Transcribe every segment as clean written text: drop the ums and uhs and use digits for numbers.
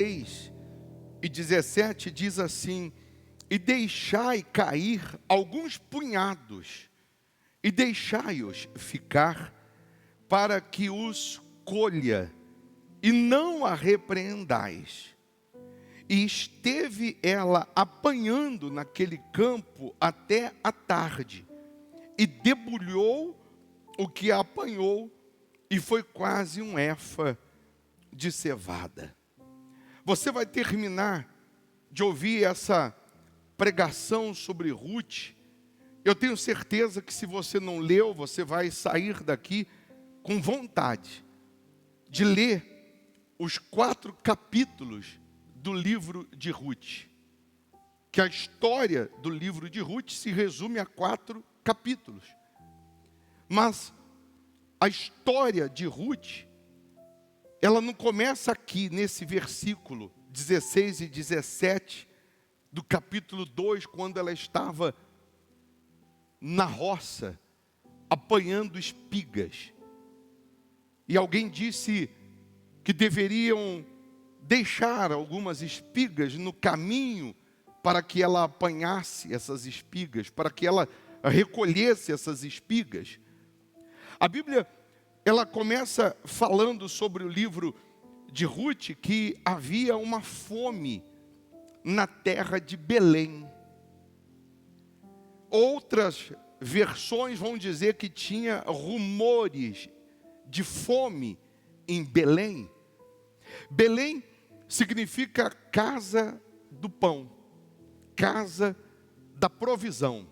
16 e 17 diz assim: e deixai cair alguns punhados, e deixai-os ficar, para que os colha, e não a repreendais. E esteve ela apanhando naquele campo até a tarde, e debulhou o que apanhou, e foi quase um efa de cevada. Você vai terminar de ouvir essa pregação sobre Ruth. Eu tenho certeza que se você não leu, você vai sair daqui com vontade de ler os 4 capítulos do livro de Ruth. Que a história do livro de Ruth se resume a 4 capítulos. Mas a história de Ruth, ela não começa aqui nesse versículo 16 e 17 do capítulo 2, quando ela estava na roça, apanhando espigas. E alguém disse que deveriam deixar algumas espigas no caminho para que ela apanhasse essas espigas, para que ela recolhesse essas espigas. A Bíblia, ela começa falando sobre o livro de Ruth, que havia uma fome na terra de Belém. Outras versões vão dizer que tinha rumores de fome em Belém. Belém significa casa do pão, casa da provisão.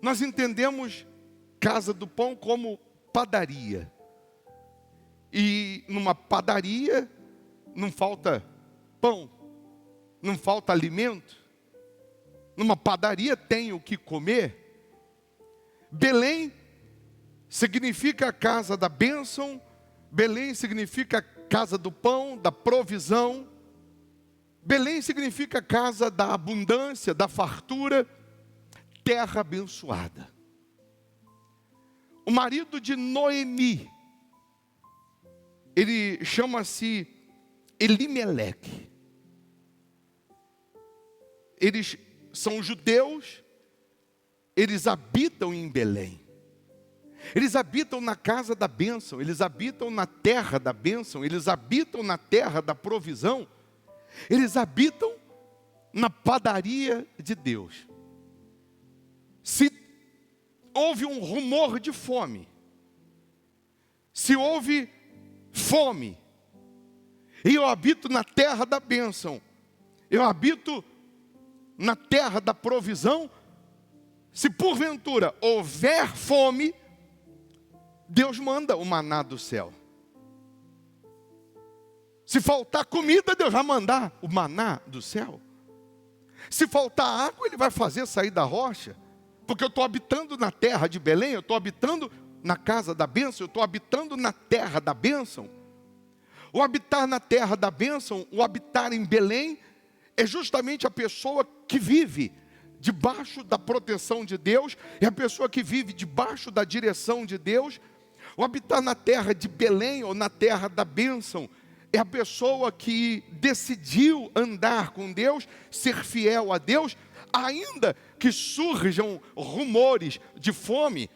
Nós entendemos casa do pão como padaria. E numa padaria não falta pão, não falta alimento. Numa padaria tem o que comer. Belém significa a casa da bênção. Belém significa a casa do pão, da provisão. Belém significa a casa da abundância, da fartura, terra abençoada. O marido de Noemi, ele chama-se Elimeleque. Eles são judeus, eles habitam em Belém. Eles habitam na casa da bênção, eles habitam na terra da bênção, eles habitam na terra da provisão, eles habitam na padaria de Deus. Se houve um rumor de fome, se houve fome, e eu habito na terra da bênção, eu habito na terra da provisão, se porventura houver fome, Deus manda o maná do céu. Se faltar comida, Deus vai mandar o maná do céu. Se faltar água, Ele vai fazer sair da rocha. Porque eu estou habitando na terra de Belém, eu estou habitando na casa da bênção, eu estou habitando na terra da bênção. O habitar na terra da bênção, o habitar em Belém, é justamente a pessoa que vive debaixo da proteção de Deus, é a pessoa que vive debaixo da direção de Deus. O habitar na terra de Belém ou na terra da bênção é a pessoa que decidiu andar com Deus, ser fiel a Deus, ainda que surjam rumores de fome.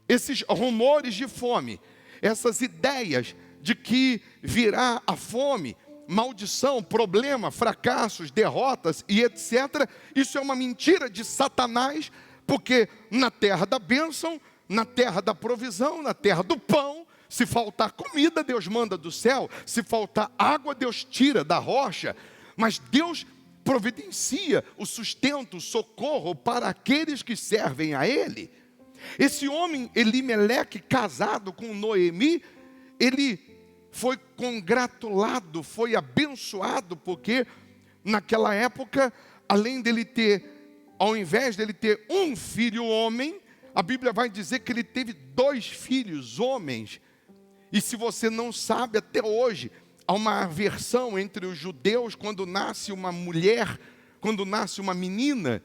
Esses rumores de fome, essas ideias de que virá a fome, maldição, problema, fracassos, derrotas e etc. Isso é uma mentira de Satanás, porque na terra da bênção, na terra da provisão, na terra do pão, se faltar comida, Deus manda do céu. Se faltar água, Deus tira da rocha. Mas Deus providencia o sustento, o socorro para aqueles que servem a Ele. Esse homem, Elimeleque, casado com Noemi, ele foi congratulado, foi abençoado, porque naquela época, além dele ter, ao invés dele ter um filho homem, a Bíblia vai dizer que ele teve 2 filhos homens. E se você não sabe, até hoje, há uma aversão entre os judeus quando nasce uma mulher, quando nasce uma menina.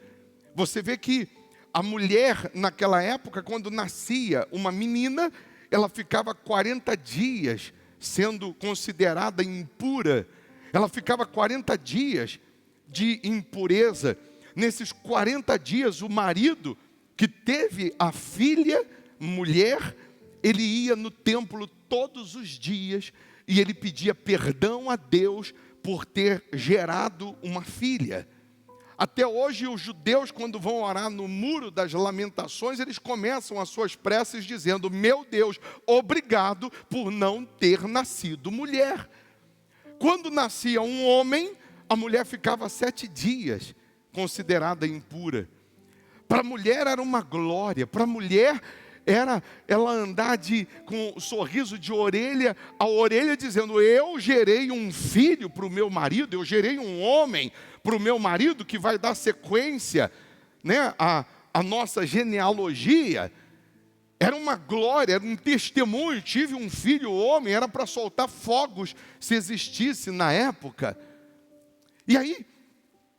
Você vê que a mulher, naquela época, quando nascia uma menina, ela ficava 40 dias sendo considerada impura. Ela ficava 40 dias de impureza. Nesses 40 dias, o marido que teve a filha, mulher, ele ia no templo todos os dias e ele pedia perdão a Deus por ter gerado uma filha. Até hoje, os judeus, quando vão orar no Muro das Lamentações, eles começam as suas preces dizendo: meu Deus, obrigado por não ter nascido mulher. Quando nascia um homem, a mulher ficava 7 dias considerada impura. Para a mulher era uma glória, para a mulher era ela andar com um sorriso de orelha a orelha, dizendo: eu gerei um filho para o meu marido, eu gerei um homem para o meu marido que vai dar sequência, né, a nossa genealogia. Era uma glória, era um testemunho. Tive um filho homem, era para soltar fogos se existisse na época. E aí,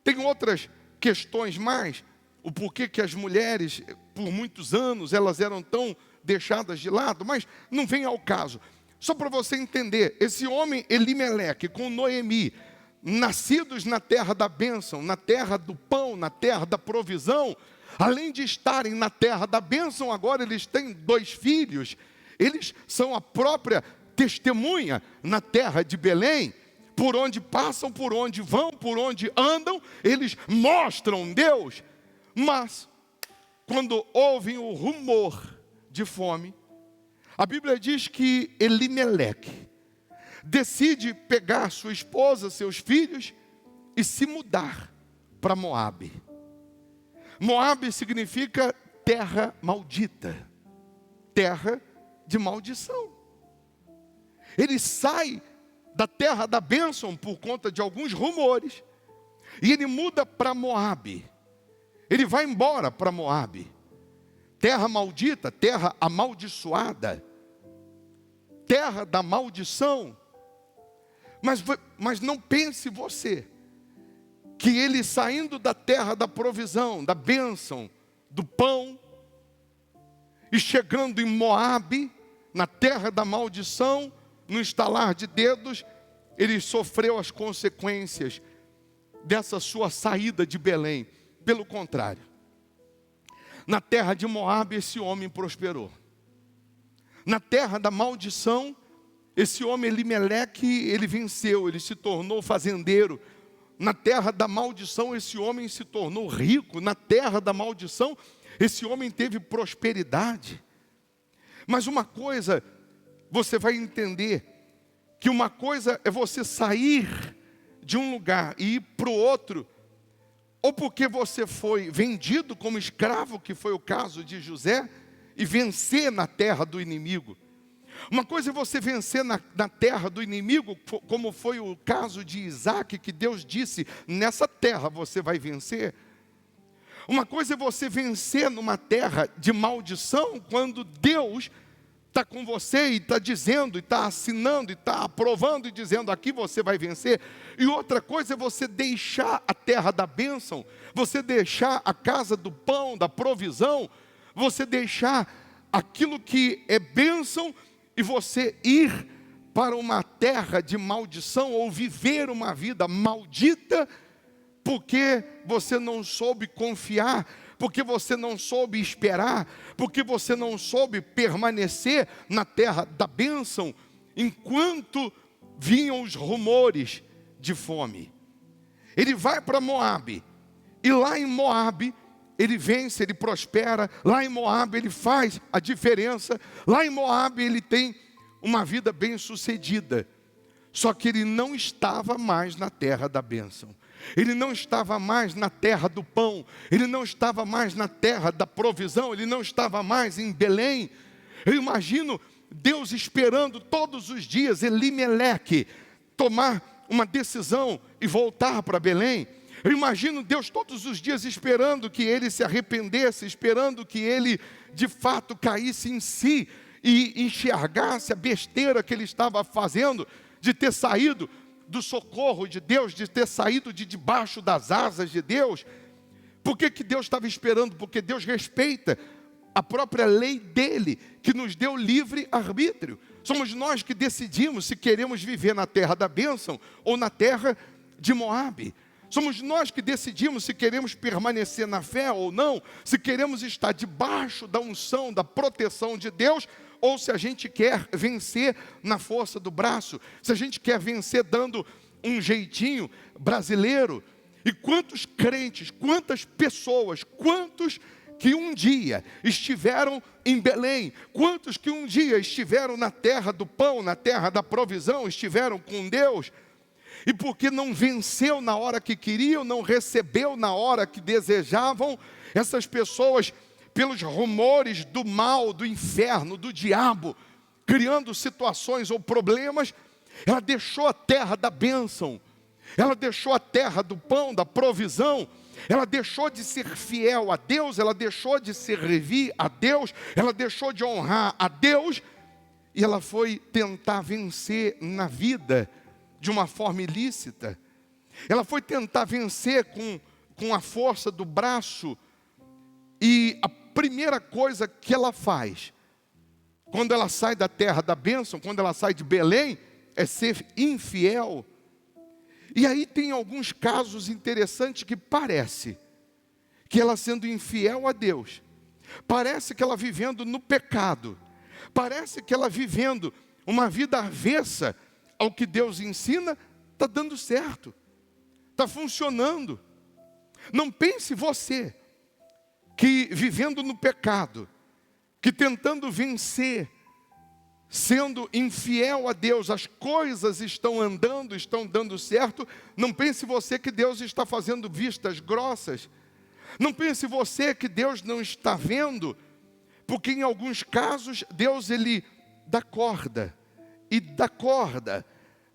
tem outras questões mais. O porquê que as mulheres, por muitos anos, elas eram tão deixadas de lado, mas não vem ao caso. Só para você entender, esse homem Elimeleque com Noemi, nascidos na terra da bênção, na terra do pão, na terra da provisão, além de estarem na terra da bênção, agora eles têm 2 filhos. Eles são a própria testemunha na terra de Belém. Por onde passam, por onde vão, por onde andam, eles mostram Deus. Mas, quando ouvem o rumor de fome, a Bíblia diz que Elimeleque decide pegar sua esposa, seus filhos e se mudar para Moabe. Moabe significa terra maldita, terra de maldição. Ele sai da terra da bênção por conta de alguns rumores e ele muda para Moabe. Ele vai embora para Moabe, terra maldita, terra amaldiçoada, terra da maldição. Mas não pense você que ele saindo da terra da provisão, da bênção, do pão, e chegando em Moabe, na terra da maldição, no estalar de dedos, ele sofreu as consequências dessa sua saída de Belém. Pelo contrário, na terra de Moabe esse homem prosperou. Na terra da maldição, esse homem Elimeleque, ele venceu, ele se tornou fazendeiro. Na terra da maldição esse homem se tornou rico. Na terra da maldição esse homem teve prosperidade. Mas uma coisa você vai entender, que uma coisa é você sair de um lugar e ir para o outro, ou porque você foi vendido como escravo, que foi o caso de José, e vencer na terra do inimigo. Uma coisa é você vencer na terra do inimigo, como foi o caso de Isaac, que Deus disse: nessa terra você vai vencer. Uma coisa é você vencer numa terra de maldição, quando Deus está com você e está dizendo, e está assinando, e está aprovando e dizendo: aqui você vai vencer. E outra coisa é você deixar a terra da bênção, você deixar a casa do pão, da provisão, você deixar aquilo que é bênção e você ir para uma terra de maldição ou viver uma vida maldita, porque você não soube confiar, porque você não soube esperar, porque você não soube permanecer na terra da bênção, enquanto vinham os rumores de fome. Ele vai para Moabe, e lá em Moabe ele vence, ele prospera. Lá em Moabe ele faz a diferença. Lá em Moabe ele tem uma vida bem sucedida. Só que ele não estava mais na terra da bênção. Ele não estava mais na terra do pão. Ele não estava mais na terra da provisão. Ele não estava mais em Belém. Eu imagino Deus esperando todos os dias Elimeleque tomar uma decisão e voltar para Belém. Eu imagino Deus todos os dias esperando que ele se arrependesse, esperando que ele de fato caísse em si e enxergasse a besteira que ele estava fazendo, de ter saído do socorro de Deus, de ter saído de debaixo das asas de Deus. Por que Deus estava esperando? Porque Deus respeita a própria lei dele, que nos deu livre arbítrio. Somos nós que decidimos se queremos viver na terra da bênção ou na terra de Moabe. Somos nós que decidimos se queremos permanecer na fé ou não, se queremos estar debaixo da unção, da proteção de Deus, ou se a gente quer vencer na força do braço, se a gente quer vencer dando um jeitinho brasileiro. E quantos crentes, quantas pessoas, quantos que um dia estiveram em Belém, quantos que um dia estiveram na terra do pão, na terra da provisão, estiveram com Deus, e porque não venceu na hora que queriam, não recebeu na hora que desejavam, essas pessoas, pelos rumores do mal, do inferno, do diabo, criando situações ou problemas, ela deixou a terra da bênção, ela deixou a terra do pão, da provisão, ela deixou de ser fiel a Deus, ela deixou de servir a Deus, ela deixou de honrar a Deus, e ela foi tentar vencer na vida de uma forma ilícita. Ela foi tentar vencer com a força do braço, e a primeira coisa que ela faz, quando ela sai da terra da bênção, quando ela sai de Belém, é ser infiel. E aí tem alguns casos interessantes que parece que ela sendo infiel a Deus, parece que ela vivendo no pecado, parece que ela vivendo uma vida avessa ao que Deus ensina, está dando certo, está funcionando. Não pense você que vivendo no pecado, que tentando vencer, sendo infiel a Deus, as coisas estão andando, estão dando certo. Não pense você que Deus está fazendo vistas grossas. Não pense você que Deus não está vendo, porque em alguns casos Deus ele dá corda e dá corda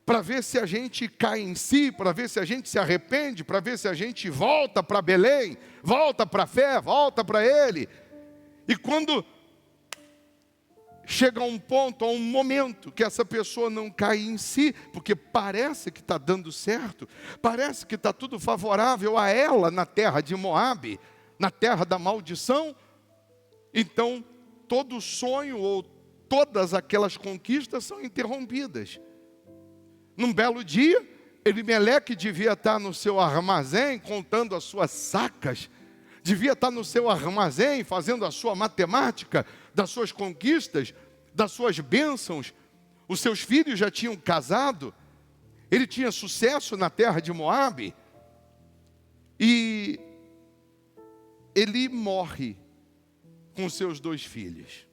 para ver se a gente cai em si, para ver se a gente se arrepende, para ver se a gente volta para Belém, volta para a fé, volta para Ele. E quando chega a um ponto, a um momento que essa pessoa não cai em si, porque parece que está dando certo, parece que está tudo favorável a ela na terra de Moabe, na terra da maldição, então todo sonho ou todas aquelas conquistas são interrompidas. Num belo dia, Elimeleque devia estar no seu armazém, contando as suas sacas, devia estar no seu armazém, fazendo a sua matemática das suas conquistas, das suas bênçãos. Os seus filhos já tinham casado, ele tinha sucesso na terra de Moabe, e ele morre com seus 2 filhos.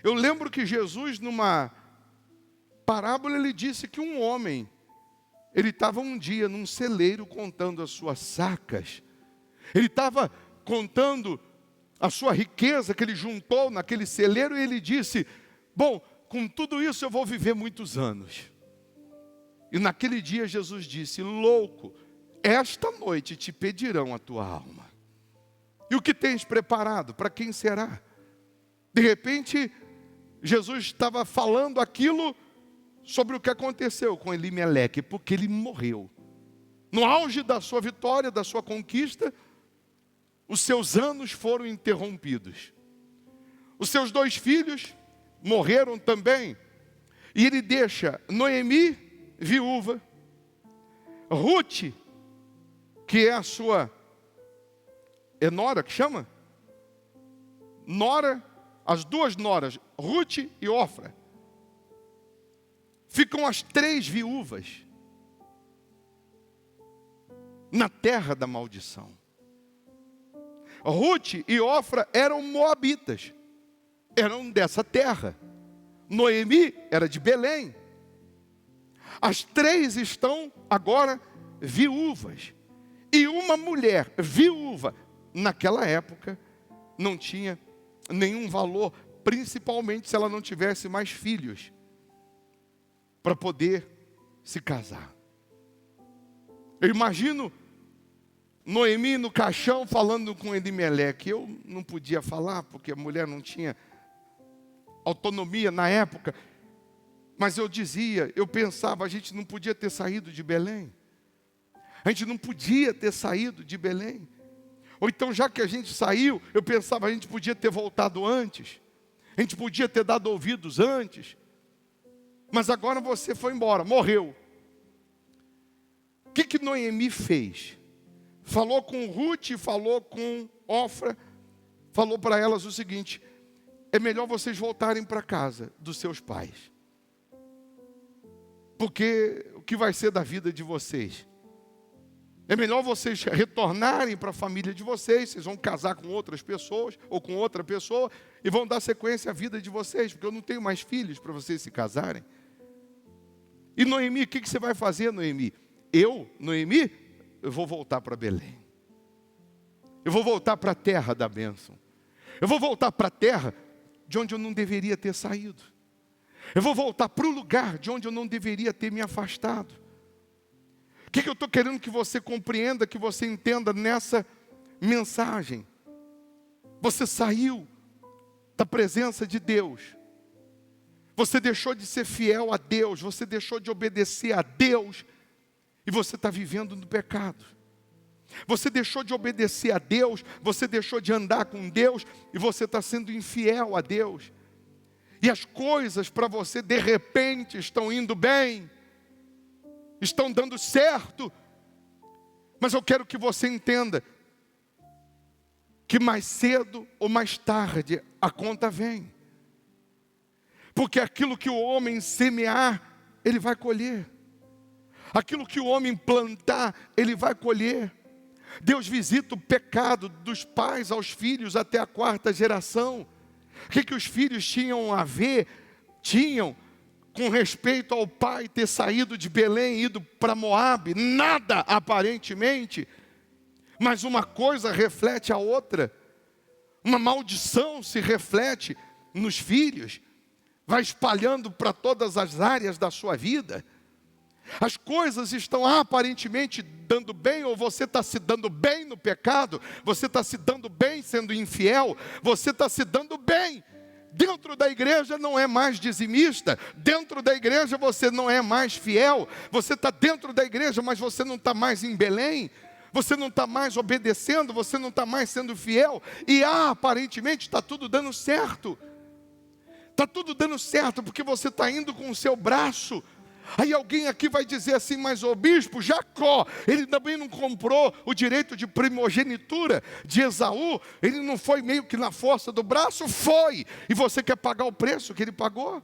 Eu lembro que Jesus, numa parábola, ele disse que um homem, ele estava um dia num celeiro contando as suas sacas, ele estava contando a sua riqueza que ele juntou naquele celeiro, e ele disse: bom, com tudo isso eu vou viver muitos anos. E naquele dia Jesus disse: louco, esta noite te pedirão a tua alma. E o que tens preparado? Para quem será? De repente, Jesus estava falando aquilo sobre o que aconteceu com Elimeleque, porque ele morreu. No auge da sua vitória, da sua conquista, os seus anos foram interrompidos. Os seus 2 filhos morreram também. E ele deixa Noemi, viúva, Ruth, que é a sua... É nora que chama? Nora, as 2 noras, Ruth e Ofra. Ficam as 3 viúvas na terra da maldição. Ruth e Ofra eram moabitas, eram dessa terra. Noemi era de Belém. As 3 estão agora viúvas. E uma mulher viúva, naquela época, não tinha nenhum valor, principalmente se ela não tivesse mais filhos para poder se casar. Eu imagino Noemi no caixão falando com Elimeleque. Eu não podia falar porque a mulher não tinha autonomia na época, mas eu pensava, a gente não podia ter saído de Belém. A gente não podia ter saído de Belém. Ou então, já que a gente saiu, eu pensava, a gente podia ter voltado antes. A gente podia ter dado ouvidos antes. Mas agora você foi embora, morreu. O que Noemi fez? Falou com Ruth, falou com Ofra, falou para elas o seguinte: é melhor vocês voltarem para casa dos seus pais. Porque o que vai ser da vida de vocês? É melhor vocês retornarem para a família de vocês. Vocês vão casar com outras pessoas ou com outra pessoa e vão dar sequência à vida de vocês, porque eu não tenho mais filhos para vocês se casarem. E Noemi, o que você vai fazer, Noemi? Noemi, eu vou voltar para Belém. Eu vou voltar para a terra da bênção. Eu vou voltar para a terra de onde eu não deveria ter saído. Eu vou voltar para o lugar de onde eu não deveria ter me afastado. O que eu estou querendo que você compreenda, que você entenda nessa mensagem? Você saiu da presença de Deus. Você deixou de ser fiel a Deus. Você deixou de obedecer a Deus. E você está vivendo no pecado. Você deixou de obedecer a Deus. Você deixou de andar com Deus. E você está sendo infiel a Deus. E as coisas para você de repente estão indo bem. Estão dando certo. Mas eu quero que você entenda que mais cedo ou mais tarde a conta vem. Porque aquilo que o homem semear, ele vai colher. Aquilo que o homem plantar, ele vai colher. Deus visita o pecado dos pais aos filhos até a 4ª geração. O que os filhos tinham a ver? Tinham com respeito ao pai ter saído de Belém e ido para Moabe? Nada, aparentemente. Mas uma coisa reflete a outra. Uma maldição se reflete nos filhos. Vai espalhando para todas as áreas da sua vida. As coisas estão aparentemente dando bem, ou você está se dando bem no pecado, você está se dando bem sendo infiel, você está se dando bem. Dentro da igreja não é mais dizimista, dentro da igreja você não é mais fiel, você está dentro da igreja, mas você não está mais em Belém, você não está mais obedecendo, você não está mais sendo fiel, e aparentemente está tudo dando certo. Está tudo dando certo porque você está indo com o seu braço. Aí alguém aqui vai dizer assim: mas o bispo Jacó, ele também não comprou o direito de primogenitura de Esaú? Ele não foi meio que na força do braço? Foi! E você quer pagar o preço que ele pagou?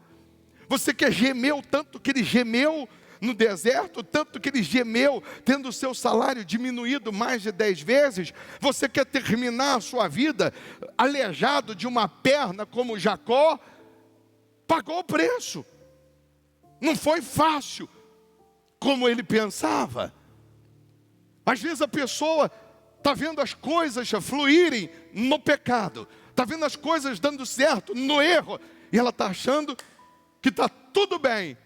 Você quer gemer o tanto que ele gemeu no deserto, tanto que ele gemeu tendo o seu salário diminuído mais de 10 vezes? Você quer terminar a sua vida aleijado de uma perna como Jacó? Pagou o preço. Não foi fácil, como ele pensava. Às vezes a pessoa está vendo as coisas fluírem no pecado, está vendo as coisas dando certo no erro, e ela está achando que está tudo bem.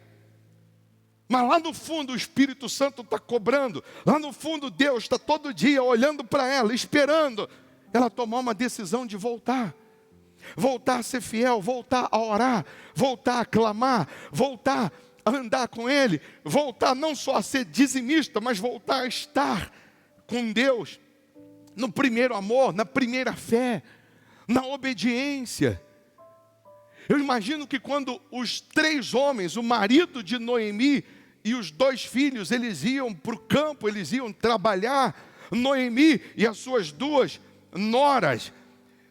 Mas lá no fundo o Espírito Santo está cobrando, lá no fundo Deus está todo dia olhando para ela, esperando ela tomar uma decisão de voltar. Voltar a ser fiel, voltar a orar, voltar a clamar, voltar a andar com Ele, voltar não só a ser dizimista, mas voltar a estar com Deus, no primeiro amor, na primeira fé, na obediência. Eu imagino que quando os 3 homens, o marido de Noemi e os 2 filhos, eles iam para o campo, eles iam trabalhar, Noemi e as suas 2 noras,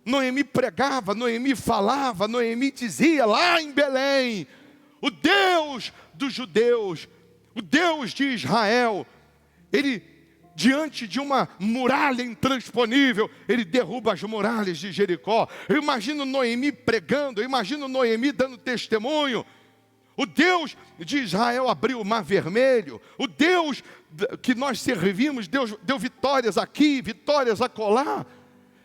Noemi pregava, Noemi falava, Noemi dizia lá em Belém: o Deus dos judeus, o Deus de Israel, Ele, diante de uma muralha intransponível, Ele derruba as muralhas de Jericó. Eu imagino Noemi pregando, eu imagino Noemi dando testemunho. O Deus de Israel abriu o mar vermelho, o Deus que nós servimos, Deus deu vitórias aqui, vitórias acolá.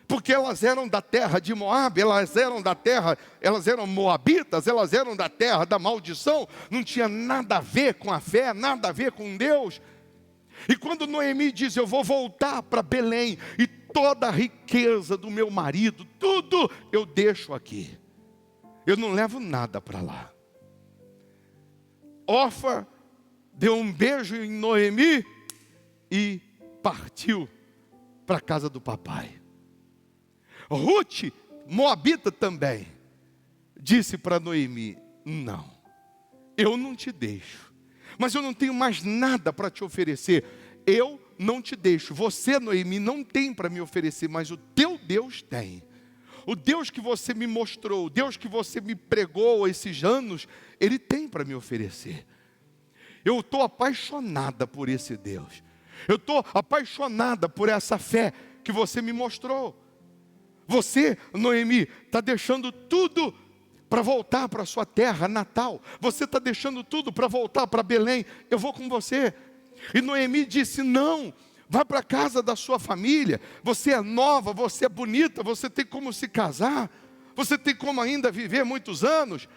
Porque elas eram da terra de Moabe, elas eram moabitas, elas eram da terra da maldição, não tinha nada a ver com a fé, nada a ver com Deus. E quando Noemi diz: eu vou voltar para Belém, e toda a riqueza do meu marido, tudo eu deixo aqui, eu não levo nada para lá. Orfa deu um beijo em Noemi e partiu para a casa do papai. Ruth, moabita também, disse para Noemi: não, eu não te deixo, mas eu não tenho mais nada para te oferecer. Eu não te deixo. Você, Noemi, não tem para me oferecer, mas o teu Deus tem. O Deus que você me mostrou, o Deus que você me pregou esses anos, Ele tem para me oferecer. Eu estou apaixonada por esse Deus. Eu estou apaixonada por essa fé que você me mostrou. Você, Noemi, está deixando tudo para voltar para a sua terra natal. Você está deixando tudo para voltar para Belém. Eu vou com você. E Noemi disse: não, vá para a casa da sua família. Você é nova, você é bonita, você tem como se casar. Você tem como ainda viver muitos anos.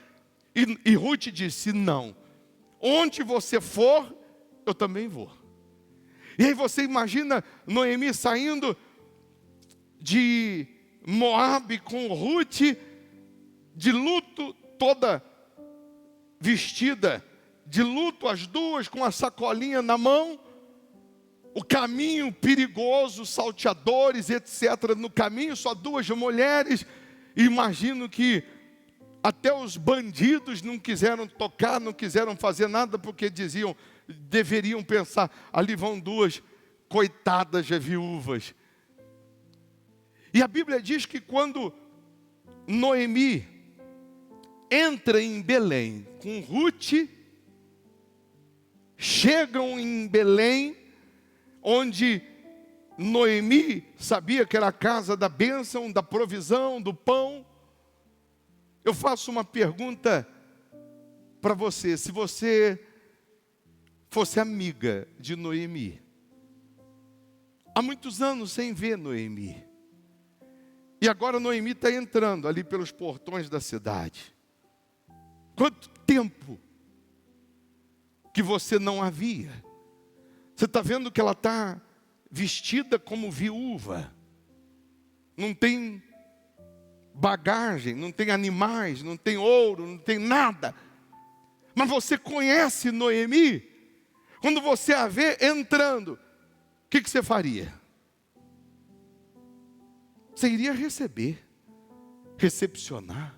E Ruth disse: não, onde você for, eu também vou. E aí você imagina Noemi saindo de Moabe com Ruth, de luto, toda vestida de luto, as duas com a sacolinha na mão, o caminho perigoso, salteadores, etc. No caminho, só duas mulheres. Imagino que até os bandidos não quiseram tocar, não quiseram fazer nada, porque diziam, deveriam pensar: ali vão duas coitadas de viúvas. E a Bíblia diz que quando Noemi entra em Belém com Ruth, chegam em Belém, onde Noemi sabia que era a casa da bênção, da provisão, do pão. Eu faço uma pergunta para você: se você fosse amiga de Noemi, há muitos anos sem ver Noemi, e agora Noemi está entrando ali pelos portões da cidade, quanto tempo que você não a via? Você está vendo que ela está vestida como viúva, não tem bagagem, não tem animais, não tem ouro, não tem nada. Mas você conhece Noemi. Quando você a vê entrando, o que você faria? Você iria receber, recepcionar.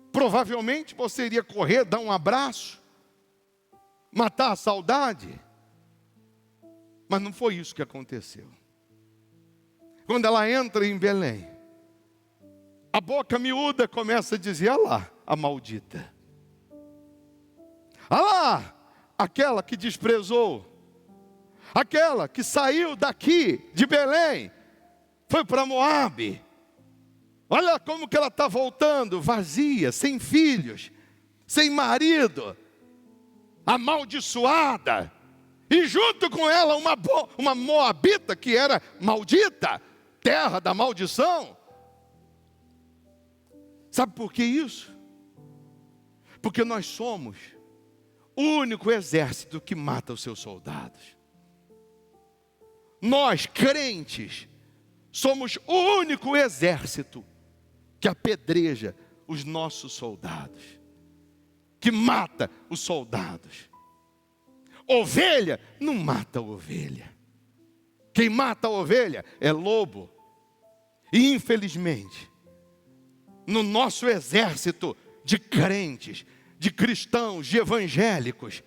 Provavelmente você iria correr, dar um abraço, matar a saudade. Mas não foi isso que aconteceu. Quando ela entra em Belém, a boca miúda começa a dizer: olha lá, a maldita. Olha lá, aquela que desprezou. Aquela que saiu daqui, de Belém, foi para Moabe. Olha como que ela está voltando, vazia, sem filhos, sem marido, amaldiçoada. E junto com ela uma moabita que era maldita, terra da maldição. Sabe por que isso? Porque nós somos o único exército que mata os seus soldados. Nós, crentes, somos o único exército que apedreja os nossos soldados, que mata os soldados. Ovelha não mata a ovelha. Quem mata a ovelha é lobo. E infelizmente, no nosso exército de crentes, de cristãos, de evangélicos,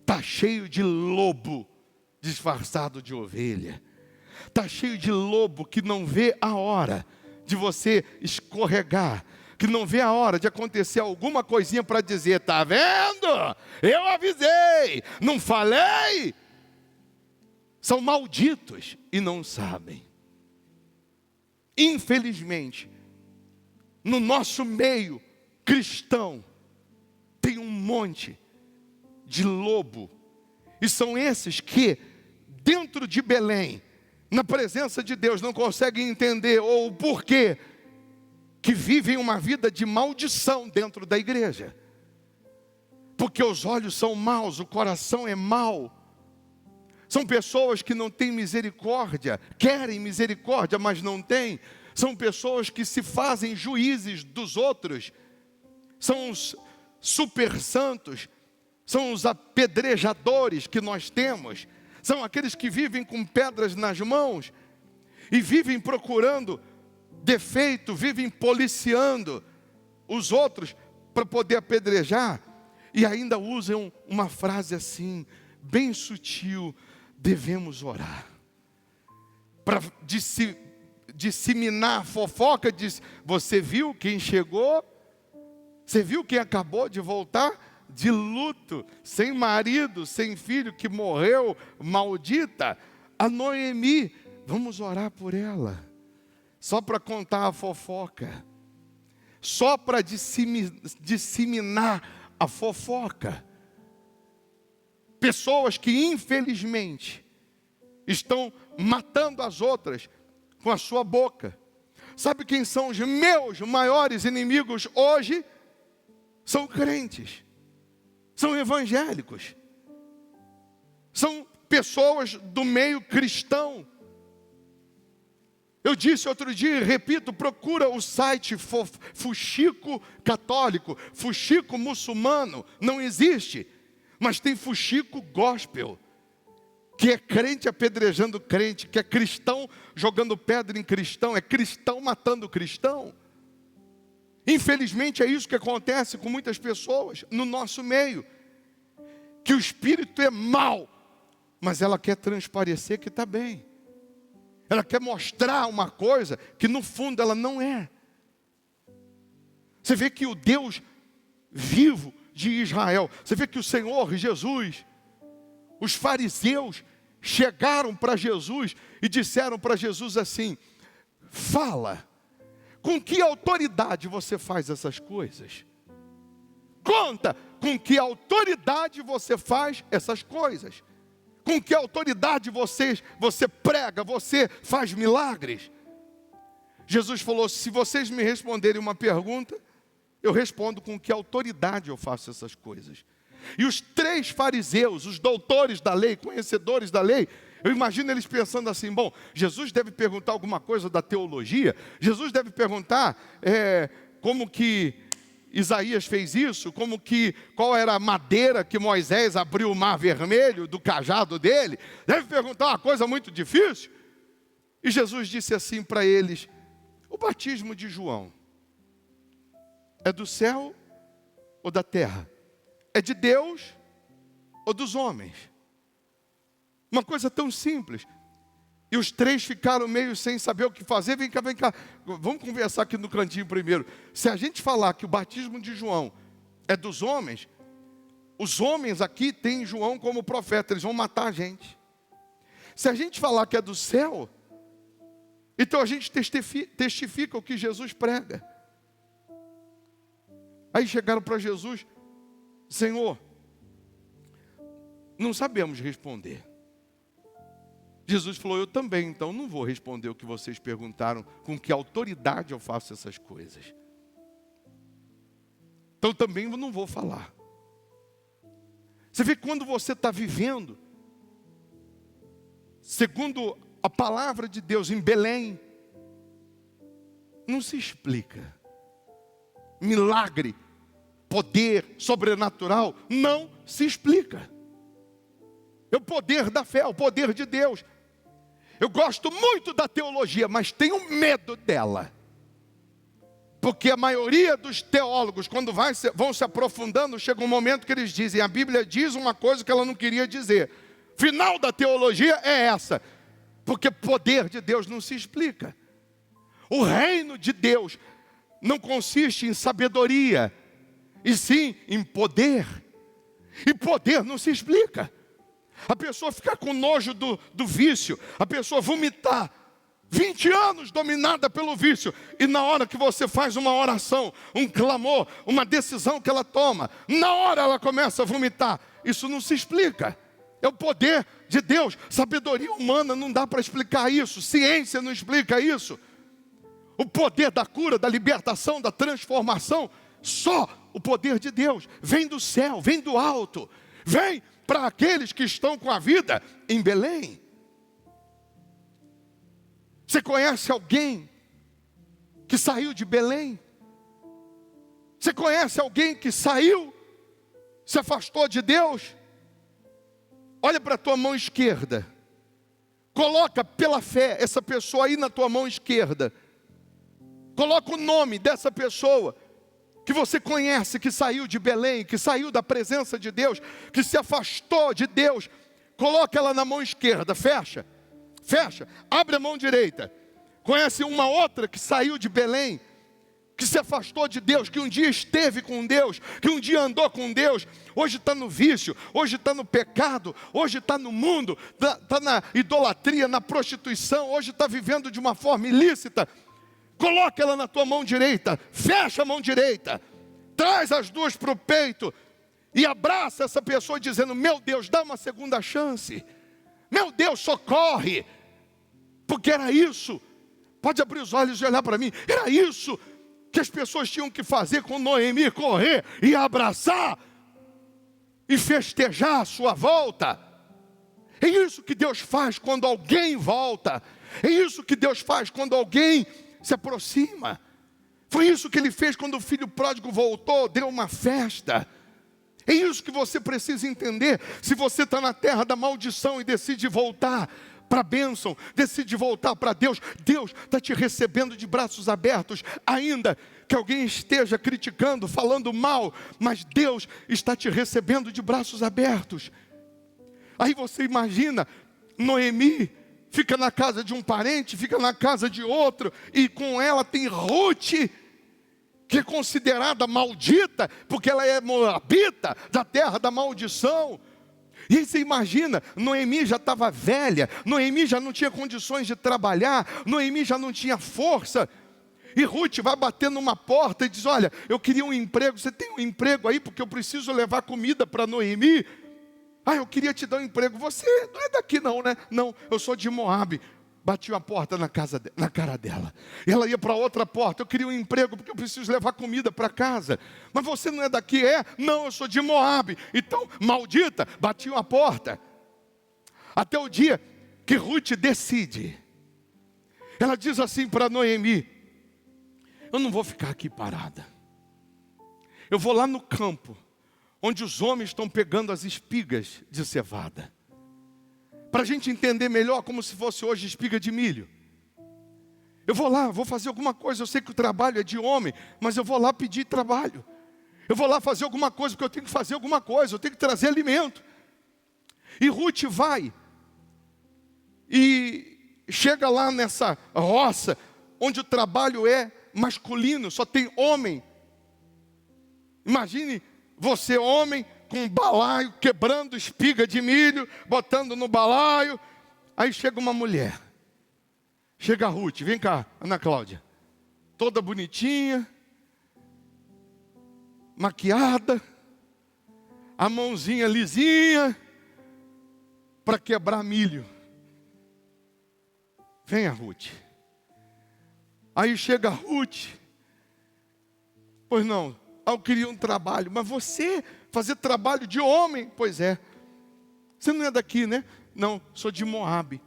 está cheio de lobo disfarçado de ovelha. Está cheio de lobo que não vê a hora de você escorregar, que não vê a hora de acontecer alguma coisinha para dizer: está vendo? Eu avisei, não falei? São malditos e não sabem. Infelizmente, no nosso meio cristão, tem um monte de lobo. E são esses que, dentro de Belém, na presença de Deus, não conseguem entender o porquê que vivem uma vida de maldição dentro da igreja. Porque os olhos são maus, o coração é mau. São pessoas que não têm misericórdia, querem misericórdia, mas não têm. São pessoas que se fazem juízes dos outros. São os super santos, são os apedrejadores que nós temos. São aqueles que vivem com pedras nas mãos e vivem procurando defeito, vivem policiando os outros para poder apedrejar, e ainda usam uma frase assim, bem sutil: devemos orar. Para disseminar a fofoca, diz: você viu quem chegou? Você viu quem acabou de voltar de luto, sem marido, sem filho, que morreu, maldita? A Noemi, vamos orar por ela. Só para contar a fofoca, só para disseminar a fofoca. Pessoas que infelizmente estão matando as outras com a sua boca. Sabe quem são os meus maiores inimigos hoje? São crentes, são evangélicos, são pessoas do meio cristão. Eu disse outro dia e repito, procura o site fuxico católico, fuxico muçulmano, não existe, mas tem fuxico gospel, que é crente apedrejando crente, que é cristão jogando pedra em cristão, é cristão matando cristão. Infelizmente é isso que acontece com muitas pessoas no nosso meio, que o espírito é mau, mas ela quer transparecer que está bem. Ela quer mostrar uma coisa que no fundo ela não é. Você vê que o Deus vivo de Israel, você vê que o Senhor Jesus, os fariseus chegaram para Jesus e disseram para Jesus assim: fala, com que autoridade você faz essas coisas? Conta, com que autoridade você faz essas coisas? Com que autoridade você prega, você faz milagres? Jesus falou: se vocês me responderem uma pergunta, eu respondo com que autoridade eu faço essas coisas. E os 3 fariseus, os doutores da lei, conhecedores da lei, eu imagino eles pensando assim: bom, Jesus deve perguntar alguma coisa da teologia, Jesus deve perguntar como que Isaías fez isso, qual era a madeira que Moisés abriu o mar vermelho do cajado dele, deve perguntar uma coisa muito difícil. E Jesus disse assim para eles: o batismo de João é do céu ou da terra? É de Deus ou dos homens? Uma coisa tão simples. E os 3 ficaram meio sem saber o que fazer. Vem cá, vamos conversar aqui no cantinho primeiro. Se a gente falar que o batismo de João é dos homens, os homens aqui têm João como profeta, eles vão matar a gente. Se a gente falar que é do céu, então a gente testifica o que Jesus prega. Aí chegaram para Jesus: Senhor, não sabemos responder. Jesus falou: eu também, então não vou responder o que vocês perguntaram, com que autoridade eu faço essas coisas. Então também eu não vou falar. Você vê que quando você está vivendo segundo a palavra de Deus em Belém, não se explica. Milagre, poder sobrenatural, não se explica. É o poder da fé, é o poder de Deus. Eu gosto muito da teologia, mas tenho medo dela. Porque a maioria dos teólogos, quando vão se aprofundando, chega um momento que eles dizem: a Bíblia diz uma coisa que ela não queria dizer. Final da teologia é essa. Porque poder de Deus não se explica. O reino de Deus não consiste em sabedoria, e sim em poder. E poder não se explica. A pessoa ficar com nojo do vício, a pessoa vomitar, 20 anos dominada pelo vício, e na hora que você faz uma oração, um clamor, uma decisão que ela toma, na hora ela começa a vomitar. Isso não se explica. É o poder de Deus. Sabedoria humana não dá para explicar isso, ciência não explica isso. O poder da cura, da libertação, da transformação, só o poder de Deus vem do céu, vem do alto, vem para aqueles que estão com a vida em Belém. Você conhece alguém que saiu de Belém? Você conhece alguém que saiu, se afastou de Deus? Olha para a tua mão esquerda. Coloca pela fé essa pessoa aí na tua mão esquerda. Coloca o nome dessa pessoa que você conhece, que saiu de Belém, que saiu da presença de Deus, que se afastou de Deus. Coloca ela na mão esquerda, fecha, abre a mão direita. Conhece uma outra que saiu de Belém, que se afastou de Deus, que um dia esteve com Deus, que um dia andou com Deus, hoje está no vício, hoje está no pecado, hoje está no mundo, está na idolatria, na prostituição, hoje está vivendo de uma forma ilícita. Coloca ela na tua mão direita, fecha a mão direita, traz as duas para o peito e abraça essa pessoa dizendo: meu Deus, dá uma segunda chance, meu Deus, socorre, porque era isso. Pode abrir os olhos e olhar para mim. Era isso que as pessoas tinham que fazer com Noemi: correr e abraçar e festejar a sua volta. É isso que Deus faz quando alguém volta. É isso que Deus faz quando alguém se aproxima. Foi isso que Ele fez quando o filho pródigo voltou, deu uma festa. É isso que você precisa entender. Se você está na terra da maldição e decide voltar para a bênção, decide voltar para Deus, Deus está te recebendo de braços abertos, ainda que alguém esteja criticando, falando mal, mas Deus está te recebendo de braços abertos. Aí você imagina, Noemi fica na casa de um parente, fica na casa de outro, e com ela tem Ruth, que é considerada maldita, porque ela é moabita, da terra da maldição. E aí você imagina, Noemi já estava velha, Noemi já não tinha condições de trabalhar, Noemi já não tinha força. E Ruth vai bater numa porta e diz: olha, eu queria um emprego, você tem um emprego aí? Porque eu preciso levar comida para Noemi. Ah, eu queria te dar um emprego. Você não é daqui não, né? Não, eu sou de Moabe. Batiu a porta na cara dela. E ela ia para outra porta: eu queria um emprego porque eu preciso levar comida para casa. Mas você não é daqui? É? Não, eu sou de Moabe. Então, maldita, batiu a porta. Até o dia que Ruth decide. Ela diz assim para Noemi: eu não vou ficar aqui parada. Eu vou lá no campo, onde os homens estão pegando as espigas de cevada. Para a gente entender melhor, como se fosse hoje espiga de milho. Eu vou lá, vou fazer alguma coisa. Eu sei que o trabalho é de homem, mas eu vou lá pedir trabalho. Eu vou lá fazer alguma coisa, porque eu tenho que fazer alguma coisa. Eu tenho que trazer alimento. E Ruth vai e chega lá nessa roça, onde o trabalho é masculino, só tem homem. Imagine você, homem, com um balaio, quebrando espiga de milho, botando no balaio. Aí chega uma mulher. Chega a Ruth, vem cá, Ana Cláudia. Toda bonitinha, maquiada, a mãozinha lisinha, para quebrar milho. Venha, Ruth. Aí chega a Ruth. Pois não, eu queria um trabalho, mas você fazer trabalho de homem? Pois é. Você não é daqui, né? Não, sou de Moabe.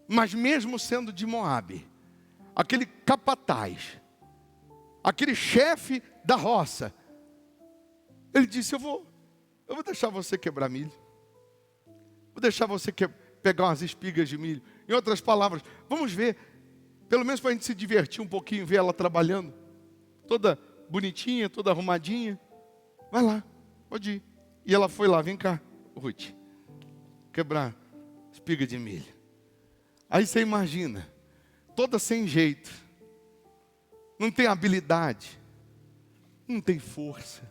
Mas mesmo sendo de Moabe, aquele capataz, aquele chefe da roça, ele disse: eu vou deixar você quebrar milho. Vou deixar você pegar umas espigas de milho. Em outras palavras, vamos ver, pelo menos para a gente se divertir um pouquinho, ver ela trabalhando, toda bonitinha, toda arrumadinha. Vai lá, pode ir. E ela foi lá: vem cá, Ruth, quebrar espiga de milho. Aí você imagina, toda sem jeito, não tem habilidade, não tem força,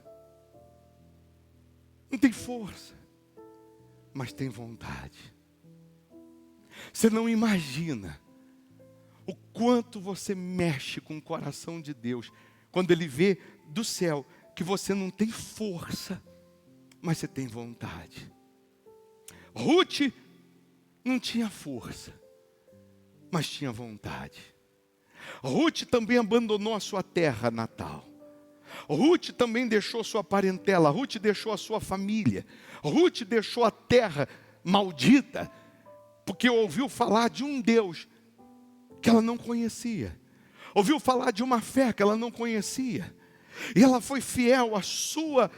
mas tem vontade. Você não imagina o quanto você mexe com o coração de Deus quando Ele vê do céu que você não tem força, mas você tem vontade. Ruth não tinha força, mas tinha vontade. Ruth também abandonou a sua terra natal. Ruth também deixou sua parentela. Ruth deixou a sua família. Ruth deixou a terra maldita, porque ouviu falar de um Deus que ela não conhecia. Ouviu falar de uma fé que ela não conhecia. E ela foi fiel à sua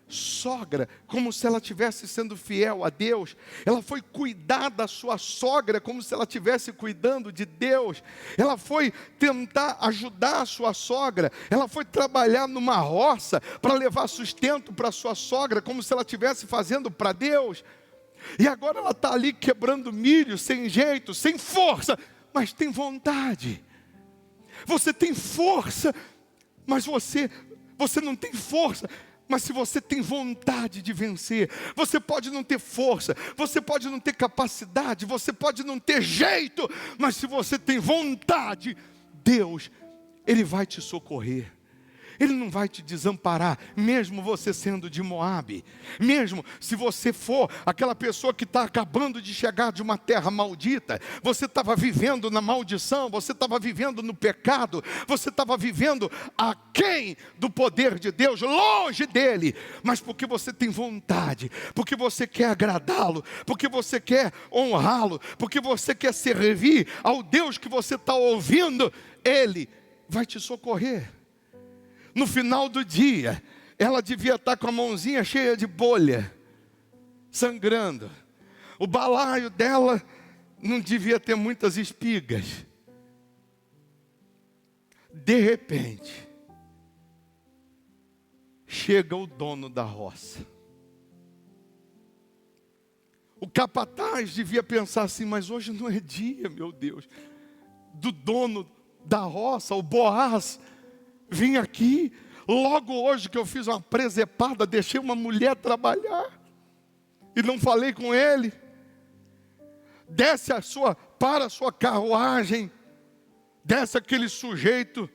sogra como se ela estivesse sendo fiel a Deus. Ela foi cuidar da sua sogra como se ela estivesse cuidando de Deus. Ela foi tentar ajudar a sua sogra. Ela foi trabalhar numa roça para levar sustento para a sua sogra como se ela estivesse fazendo para Deus. E agora ela está ali quebrando milho, sem jeito, sem força, mas tem vontade. Você tem força, mas você não tem força. Mas se você tem vontade de vencer, você pode não ter força, você pode não ter capacidade, você pode não ter jeito, mas se você tem vontade, Deus, Ele vai te socorrer. Ele não vai te desamparar, mesmo você sendo de Moabe. Mesmo se você for aquela pessoa que está acabando de chegar de uma terra maldita. Você estava vivendo na maldição, você estava vivendo no pecado. Você estava vivendo aquém do poder de Deus, longe dele. Mas porque você tem vontade, porque você quer agradá-lo, porque você quer honrá-lo, porque você quer servir ao Deus que você está ouvindo, Ele vai te socorrer. No final do dia, ela devia estar com a mãozinha cheia de bolha, sangrando. O balaio dela não devia ter muitas espigas. De repente, chega o dono da roça. O capataz devia pensar assim, mas hoje não é dia, meu Deus, do dono da roça, o Boaz, vim aqui, logo hoje que eu fiz uma presepada, deixei uma mulher trabalhar, e não falei com ele. Desce para a sua carruagem, desce aquele sujeito,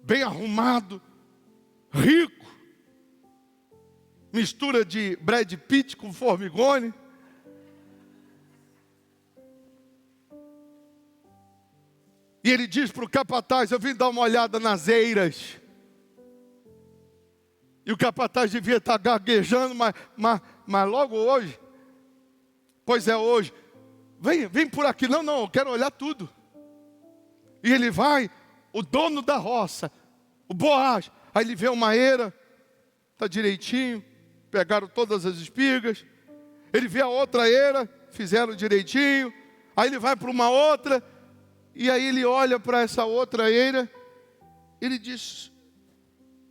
bem arrumado, rico, mistura de Brad Pitt com formigone. E ele diz para o capataz, eu vim dar uma olhada nas eiras. E o capataz devia estar gaguejando, mas logo hoje, pois é hoje, vem por aqui, não, eu quero olhar tudo. E ele vai, o dono da roça, o Boaz, aí ele vê uma eira, está direitinho, pegaram todas as espigas. Ele vê a outra eira, fizeram direitinho. Aí ele vai para uma outra, e aí ele olha para essa outra eira, ele diz,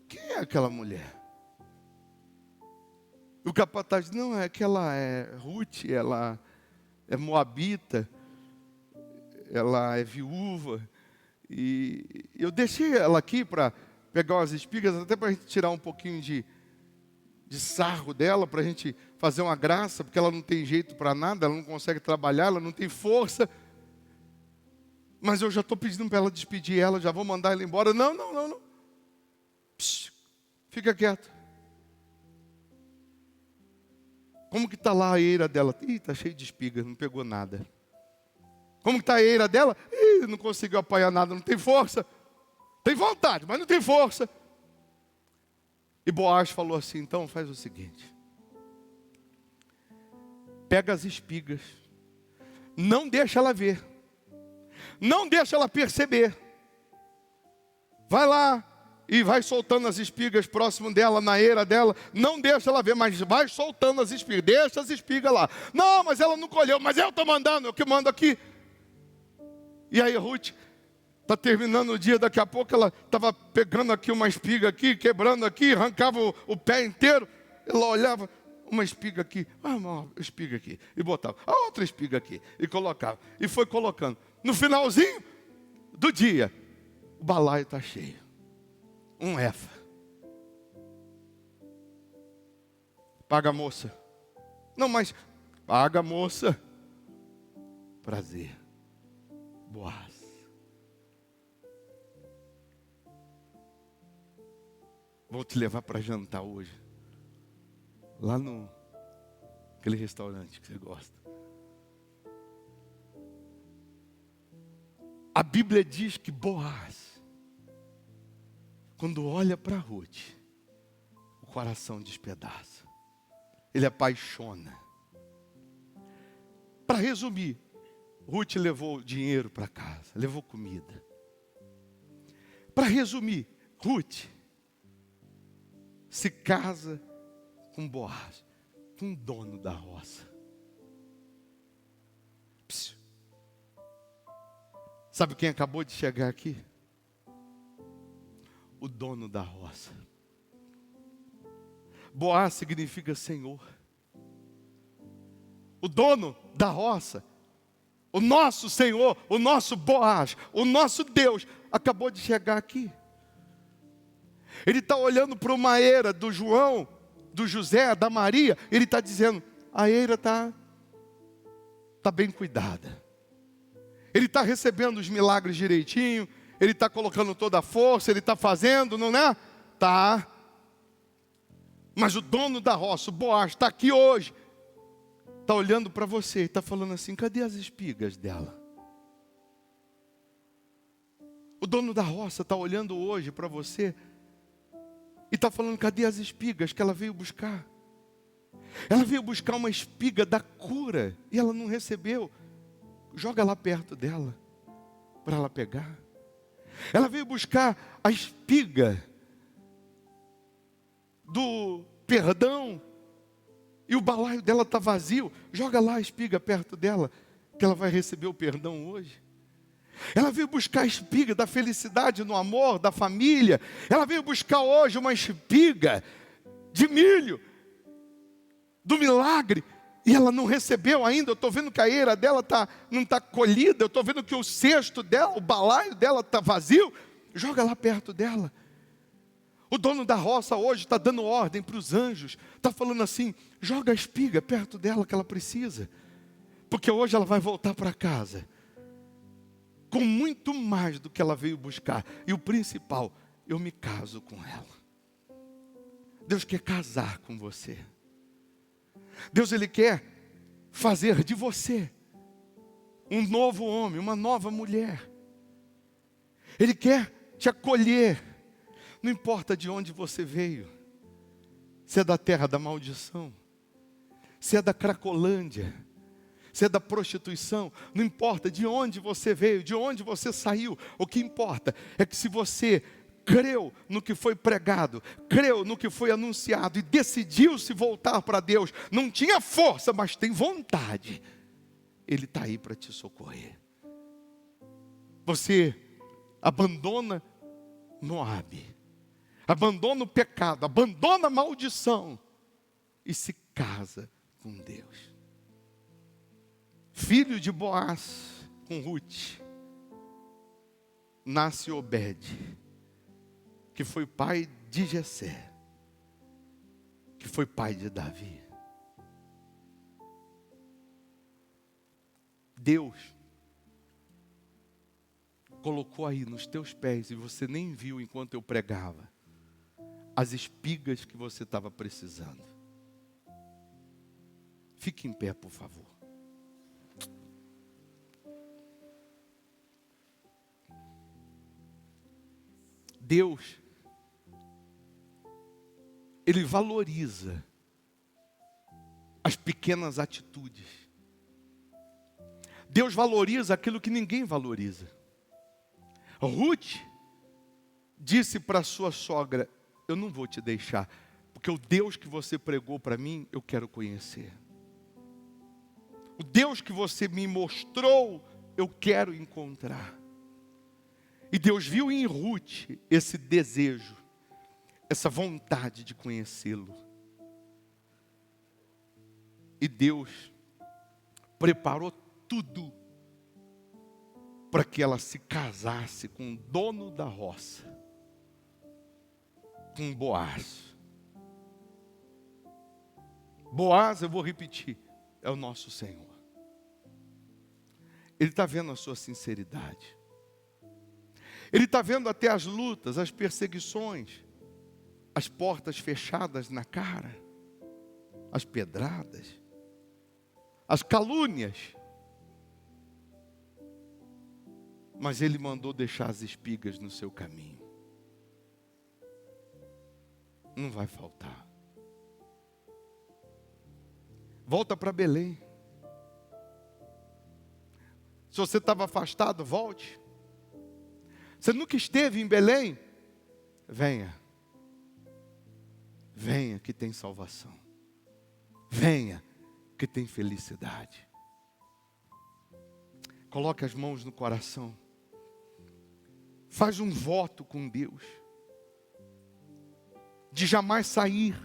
quem é aquela mulher? O capataz diz, não, é que ela é Ruth, ela é moabita, ela é viúva, e eu deixei ela aqui para pegar umas espigas, até para a gente tirar um pouquinho de sarro dela, para a gente fazer uma graça, porque ela não tem jeito para nada, ela não consegue trabalhar, ela não tem força. Mas eu já estou pedindo para ela despedir ela, já vou mandar ela embora. Não. Psh, fica quieto. Como que está lá a eira dela? Ih, está cheio de espigas, não pegou nada. Como que está a eira dela? Ih, não conseguiu apanhar nada, não tem força. Tem vontade, mas não tem força. E Boaz falou assim, então faz o seguinte. Pega as espigas. Não deixa ela ver. Não deixa ela perceber. Vai lá e vai soltando as espigas próximo dela, na eira dela. Não deixa ela ver, mas vai soltando as espigas. Deixa as espigas lá. Não, mas ela não colheu. Mas eu estou mandando, eu que mando aqui. E aí Ruth está terminando o dia, daqui a pouco ela estava pegando aqui uma espiga aqui, quebrando aqui, arrancava o pé inteiro. Ela olhava, uma espiga aqui, uma espiga aqui. E botava, a outra espiga aqui. E colocava. E foi colocando. No finalzinho do dia, o balaio está cheio. Um efa. Paga, moça. Não, mas paga, moça. Prazer. Boaz. Vou te levar para jantar hoje. Lá no aquele restaurante que você gosta. A Bíblia diz que Boaz, quando olha para Ruth, o coração despedaça. Ele apaixona. Para resumir, Ruth levou dinheiro para casa, levou comida. Para resumir, Ruth se casa com Boaz, com o dono da roça. Psiu. Sabe quem acabou de chegar aqui? O dono da roça. Boaz significa Senhor. O dono da roça, o nosso Senhor, o nosso Boaz, o nosso Deus, acabou de chegar aqui. Ele está olhando para uma eira do João, do José, da Maria. Ele está dizendo, a eira está bem cuidada. Ele está recebendo os milagres direitinho. Ele está colocando toda a força. Ele está fazendo, não é? Tá. Mas o dono da roça, o Boaz, está aqui hoje. Está olhando para você e está falando assim, cadê as espigas dela? O dono da roça está olhando hoje para você e está falando, cadê as espigas que ela veio buscar? Ela veio buscar uma espiga da cura e ela não recebeu. Joga lá perto dela, para ela pegar. Ela veio buscar a espiga do perdão e o balaio dela está vazio. Joga lá a espiga perto dela, que ela vai receber o perdão hoje. Ela veio buscar a espiga da felicidade no amor, da família. Ela veio buscar hoje uma espiga de milho, do milagre. E ela não recebeu ainda. Eu estou vendo que a eira dela não está colhida. Eu estou vendo que o cesto dela, o balaio dela está vazio. Joga lá perto dela. O dono da roça hoje está dando ordem para os anjos. Está falando assim, joga a espiga perto dela que ela precisa. Porque hoje ela vai voltar para casa com muito mais do que ela veio buscar. E o principal, eu me caso com ela. Deus quer casar com você. Deus, Ele quer fazer de você um novo homem, uma nova mulher. Ele quer te acolher. Não importa de onde você veio. Se é da terra da maldição, se é da Cracolândia, se é da prostituição, não importa de onde você veio, de onde você saiu. O que importa é que se você creu no que foi pregado, creu no que foi anunciado e decidiu se voltar para Deus, não tinha força, mas tem vontade, Ele está aí para te socorrer. Você abandona Moabe, abandona o pecado, abandona a maldição e se casa com Deus. Filho de Boaz com Ruth, nasce Obed, que foi pai de Jessé, que foi pai de Davi. Deus colocou aí nos teus pés, e você nem viu enquanto eu pregava, as espigas que você estava precisando. Fique em pé, por favor. Deus, Ele valoriza as pequenas atitudes. Deus valoriza aquilo que ninguém valoriza. Ruth disse para sua sogra, eu não vou te deixar, porque o Deus que você pregou para mim, eu quero conhecer. O Deus que você me mostrou, eu quero encontrar. E Deus viu em Ruth esse desejo, essa vontade de conhecê-lo. E Deus preparou tudo para que ela se casasse com o dono da roça, com Boaz. Boaz, eu vou repetir, é o nosso Senhor. Ele está vendo a sua sinceridade. Ele está vendo até as lutas, as perseguições, as portas fechadas na cara, as pedradas, as calúnias. Mas Ele mandou deixar as espigas no seu caminho. Não vai faltar. Volta para Belém. Se você estava afastado, volte. Você nunca esteve em Belém? Venha. Venha que tem salvação. venha, que tem felicidade. Coloque as mãos no coração. Faz um voto com Deus. De jamais sair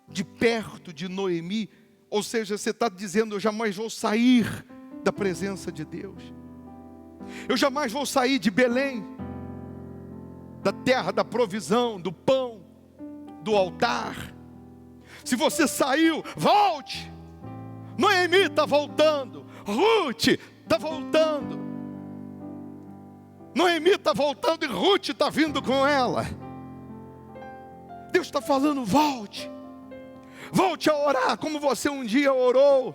de perto de Noemi. Ou seja, você está dizendo, eu jamais vou sair da presença de Deus. Eu jamais vou sair de Belém, da terra da provisão, do pão, do altar. Se você saiu, volte. Noemi está voltando. Ruth está voltando. Noemi está voltando e Ruth está vindo com ela. Deus está falando, volte. Volte a orar como você um dia orou.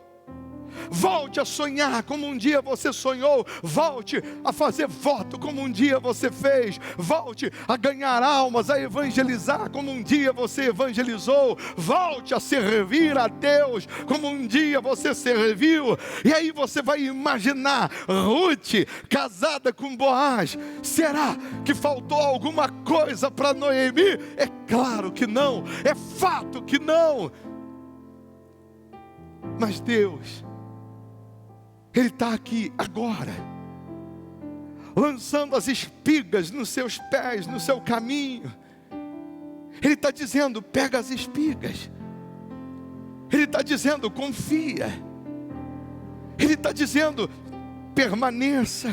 Volte a sonhar como um dia você sonhou. Volte a fazer voto como um dia você fez. Volte a ganhar almas, a evangelizar como um dia você evangelizou. Volte a servir a Deus como um dia você serviu. E aí você vai imaginar Ruth casada com Boaz. Será que faltou alguma coisa para Noemi? É claro que não. É fato que não. Mas Deus, Ele está aqui agora, lançando as espigas nos seus pés, no seu caminho. Ele está dizendo, pega as espigas. Ele está dizendo, confia. Ele está dizendo, permaneça.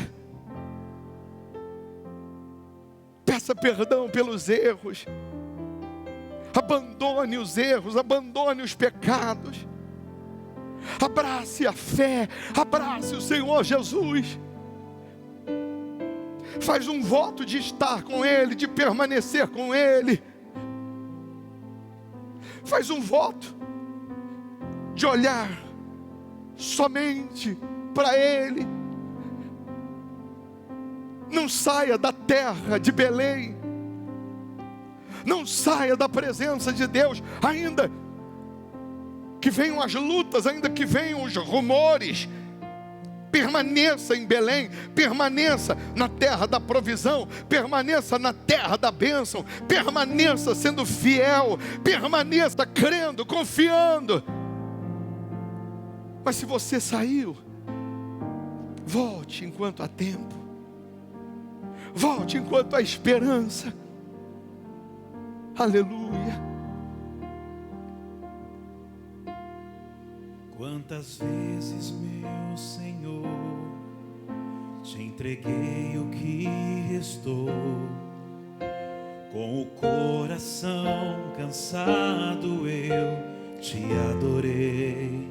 Peça perdão pelos erros. Abandone os erros, abandone os pecados. Abrace a fé, abrace o Senhor Jesus. Faz um voto de estar com Ele, de permanecer com Ele. Faz um voto de olhar somente para Ele. Não saia da terra de Belém. Não saia da presença de Deus, ainda que venham as lutas, ainda que venham os rumores. Permaneça em Belém, permaneça na terra da provisão, permaneça na terra da bênção, permaneça sendo fiel, permaneça crendo, confiando. Mas se você saiu, volte enquanto há tempo, volte enquanto há esperança. Aleluia. Quantas vezes, meu Senhor, te entreguei o que restou, com o coração cansado eu te adorei,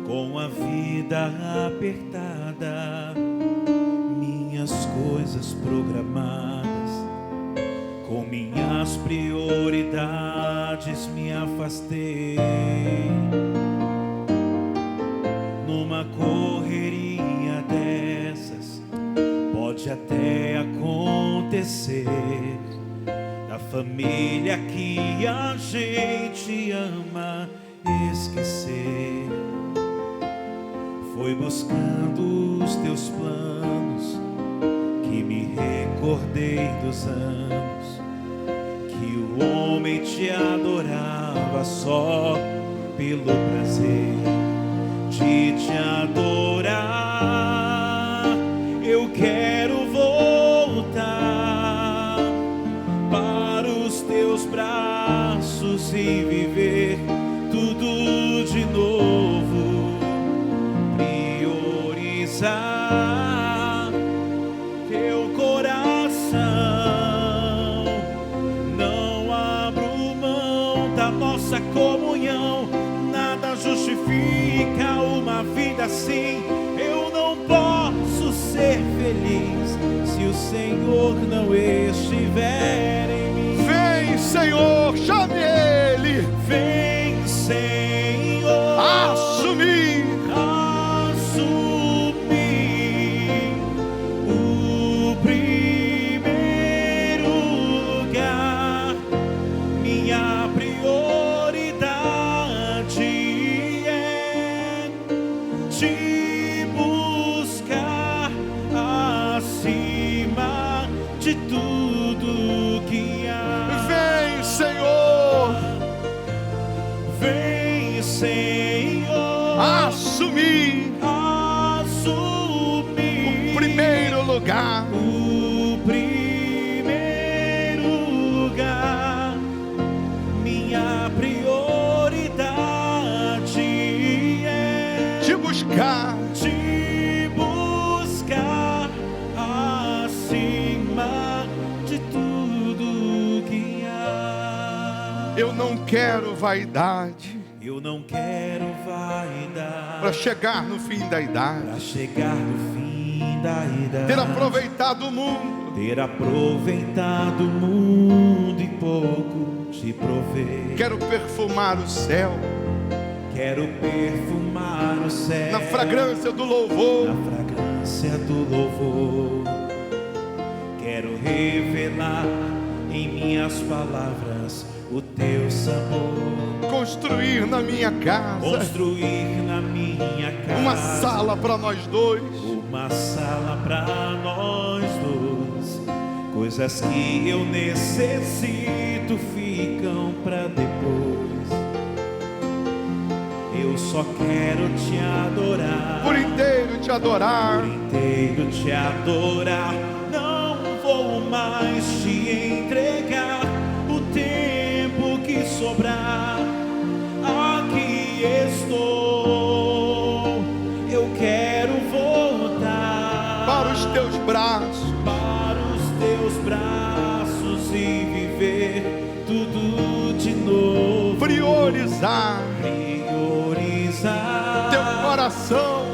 com a vida apertada, minhas coisas programadas, com minhas prioridades me afastei. Numa correria dessas, pode até acontecer da família que a gente ama esquecer. Foi buscando os teus planos que me recordei dos anos que o homem te adorava só pelo prazer de te adorar. Eu quero voltar para os teus braços e viver tudo de novo, priorizar teu coração. Não abro mão da nossa comunhão. Nada justifica uma vida assim. Eu não posso ser feliz se o Senhor não estiver em mim. Vem, Senhor, chame Ele. Vem, Senhor, Assumir o primeiro lugar. Minha prioridade é te buscar acima de tudo que há. Vem, Senhor, assumir o primeiro lugar. O primeiro lugar, minha prioridade é Te buscar, acima de tudo que há. eu não quero vaidade Eu não quero vaidade para chegar no fim da idade, para chegar no fim da idade, ter aproveitado o mundo, o mundo e pouco te prover. quero perfumar o céu Quero perfumar o céu na fragrância do louvor. na fragrância do louvor. Quero revelar em minhas palavras o teu sabor. Construir na minha casa Construir na minha casa uma sala para nós dois. uma sala pra nós dois. Coisas que eu necessito ficam pra depois. Eu só quero te adorar, Por inteiro te adorar, por inteiro te adorar. Não vou mais te entregar o tempo que sobrar. Aqui estou, eu quero voltar para os teus braços, e viver tudo de novo. priorizar teu coração.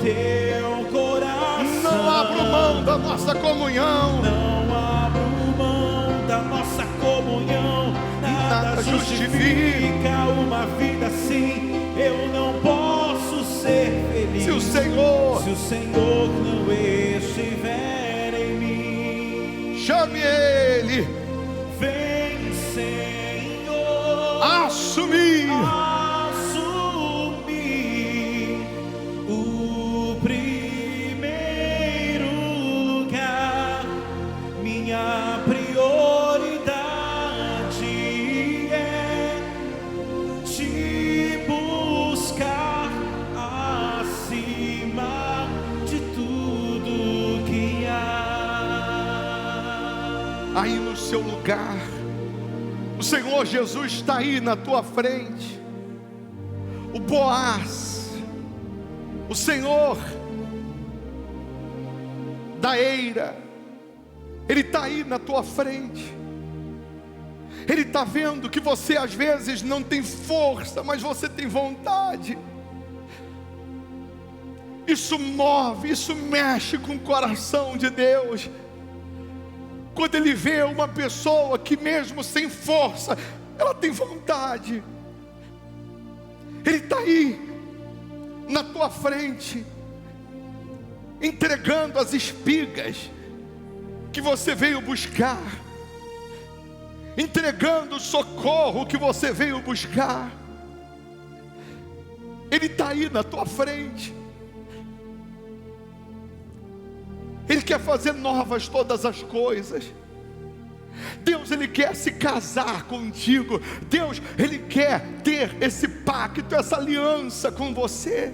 Não abro mão da nossa comunhão. Não abro mão da nossa comunhão. Nada justifica uma vida assim. Eu não posso ser feliz Se o Senhor não estiver em mim. chame Ele, Vem, Senhor, assumir o primeiro lugar. Minha prioridade é te buscar acima de tudo que há. aí no seu lugar. O Senhor Jesus está aí na tua frente. O Boaz, o Senhor da eira, Ele está aí na tua frente. Ele está vendo que você às vezes não tem força, mas você tem vontade. Isso move, isso mexe com o coração de Deus. Quando Ele vê uma pessoa que mesmo sem força, ela tem vontade. Ele está aí, na tua frente, entregando as espigas que você veio buscar, entregando o socorro que você veio buscar. Ele está aí na tua frente. Ele quer fazer novas todas as coisas. Deus, Ele quer se casar contigo. Deus, Ele quer ter esse pacto, essa aliança com você.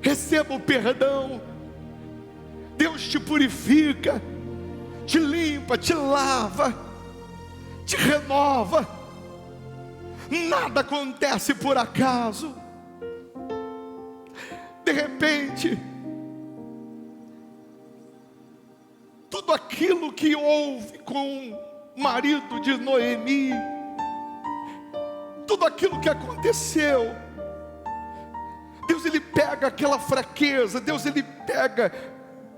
Receba o perdão. Deus te purifica, te limpa, te lava, te renova. Nada acontece por acaso. De repente, tudo aquilo que houve com o marido de Noemi, tudo aquilo que aconteceu, Deus, Ele pega aquela fraqueza, Deus, Ele pega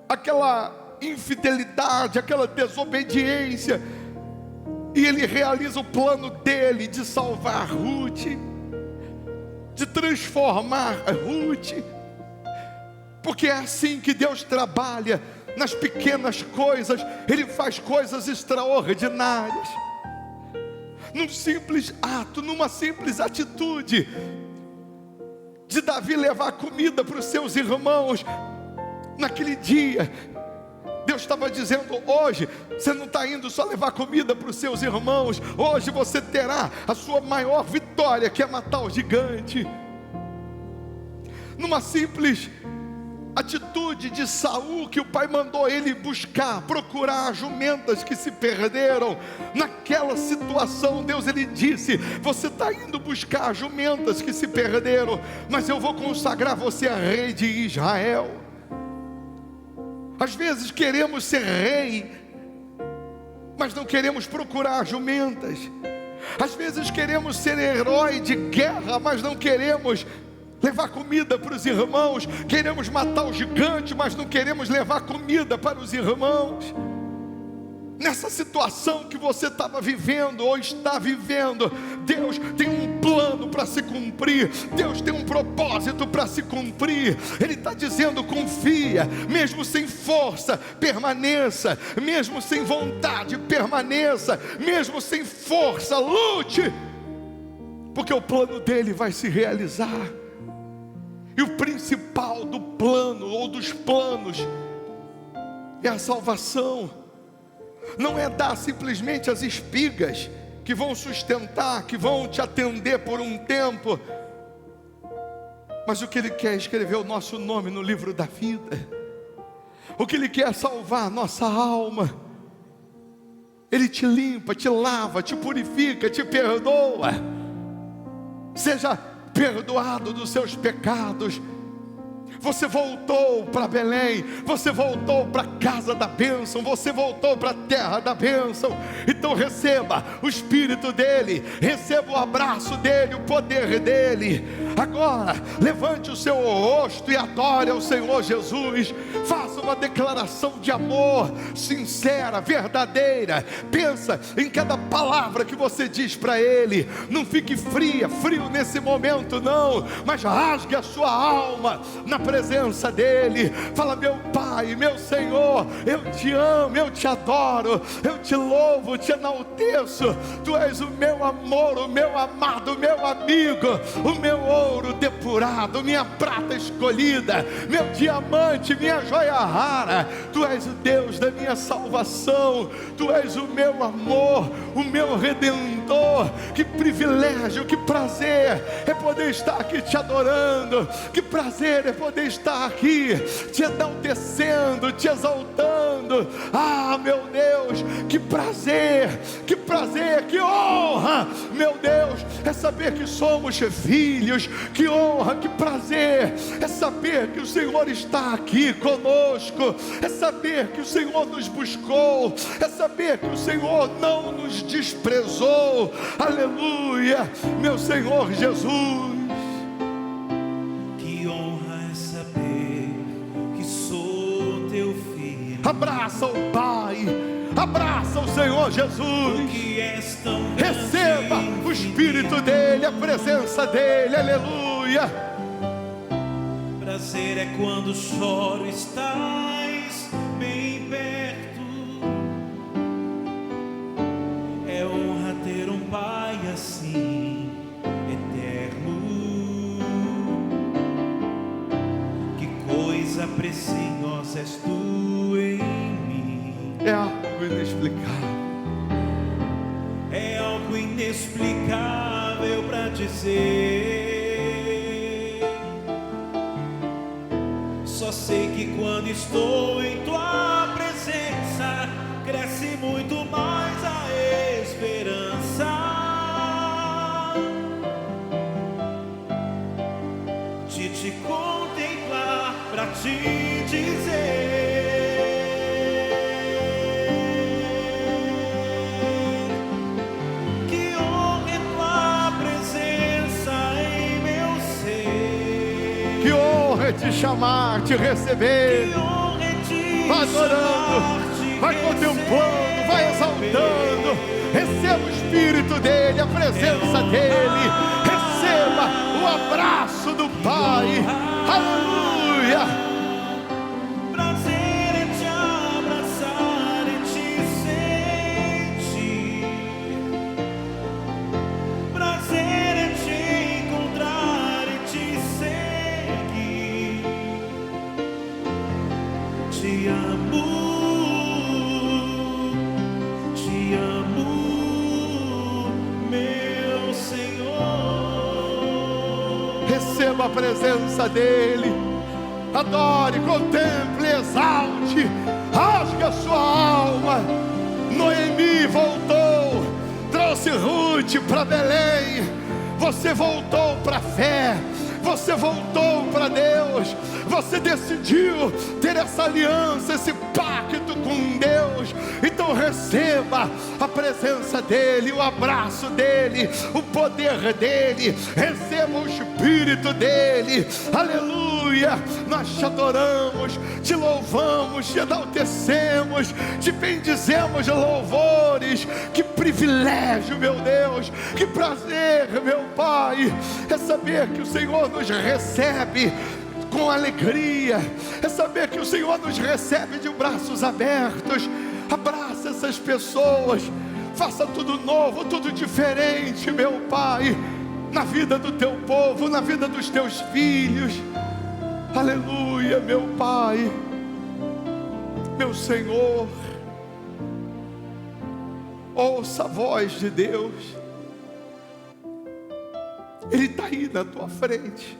aquela infidelidade, aquela desobediência, e Ele realiza o plano dEle de salvar Ruth, de transformar Ruth, porque é assim que Deus trabalha. Nas pequenas coisas, Ele faz coisas extraordinárias. Num simples ato, numa simples atitude de Davi levar comida para os seus irmãos. Naquele dia, Deus estava dizendo: hoje você não está indo só levar comida para os seus irmãos, hoje você terá a sua maior vitória, que é matar o gigante. numa simples atitude de Saul, que o pai mandou ele buscar, procurar jumentas que se perderam. Naquela situação, Deus ele disse: você está indo buscar jumentas que se perderam, mas eu vou consagrar você a rei de Israel. Às vezes queremos ser rei, mas não queremos procurar jumentas. Às vezes queremos ser herói de guerra, mas não queremos levar comida para os irmãos. Queremos matar o gigante, mas não queremos levar comida para os irmãos. Nessa situação que você estava vivendo ou está vivendo, Deus tem um plano para se cumprir. Deus tem um propósito para se cumprir. Ele está dizendo: confia, mesmo sem força, permaneça, mesmo sem vontade, permaneça, mesmo sem força, lute, porque o plano dele vai se realizar. E o principal do plano ou dos planos é a salvação. Não é dar simplesmente as espigas que vão sustentar, que vão te atender por um tempo, mas o que Ele quer é escrever o nosso nome no livro da vida. O que Ele quer é salvar a nossa alma. Ele te limpa, te lava, te purifica, te perdoa. Seja perdoado dos seus pecados. Você voltou para Belém, você voltou para a casa da bênção, você voltou para a terra da bênção. Então receba o Espírito dele, receba o abraço dele, o poder dele. Agora levante o seu rosto e adore ao Senhor Jesus. Faça uma declaração de amor sincera, verdadeira. Pensa em cada palavra que você diz para ele. Não fique frio nesse momento não, mas rasgue a sua alma na presença dele. Fala: meu Pai, meu Senhor, eu te amo, eu te adoro, eu te louvo, te enalteço. Tu és o meu amor, o meu amado, o meu amigo, o meu ouro depurado, minha prata escolhida, meu diamante, minha joia rara. Tu és o Deus da minha salvação, tu és o meu amor, o meu redentor. Que privilégio, que prazer é poder estar aqui te adorando. Que prazer é poder estar aqui te enaltecendo, te exaltando. Ah, meu Deus, que prazer, que honra, meu Deus, é saber que somos filhos. Que honra, que prazer é saber que o Senhor está aqui conosco, é saber que o Senhor nos buscou, é saber que o Senhor não nos desprezou. Aleluia, meu Senhor Jesus. Abraça o Pai, abraça o Senhor Jesus. Receba o Espírito dele, a presença dele. Aleluia. Prazer é quando choro, estás bem perto. É honra ter um Pai assim, eterno. Que coisa preciosa és tu. É algo inexplicável. É algo inexplicável para dizer. Só sei que quando estou em tua presença, cresce muito mais a esperança de te contemplar, para te dizer. Te chamar, te receber, adorando, vai contemplando, vai exaltando. Receba o Espírito dele, a presença dele, receba o abraço do Pai. Aleluia. Prazer é te abraçar e te sentir. Prazer é te encontrar e te seguir. Te amo, meu Senhor. Receba a a presença dEle. Adore, contemple, exalte, rasgue a sua alma. Noemi voltou, trouxe Ruth para Belém. Você voltou para a fé, você voltou para Deus, você decidiu ter essa aliança, esse pacto com Deus. Então receba a presença dEle, o abraço dEle, o poder dEle, receba o Espírito dEle. Aleluia, nós te adoramos, te louvamos, te enaltecemos, te bendizemos de louvores. Que privilégio, meu Deus, que prazer, meu Pai, é saber que o Senhor nos recebe com alegria, é saber que o Senhor nos recebe de braços abertos. Abraça essas pessoas, faça tudo novo, tudo diferente, meu Pai, na vida do teu povo, na vida dos teus filhos. Aleluia, meu Pai, meu Senhor. Ouça a voz de Deus. Ele está aí na tua frente.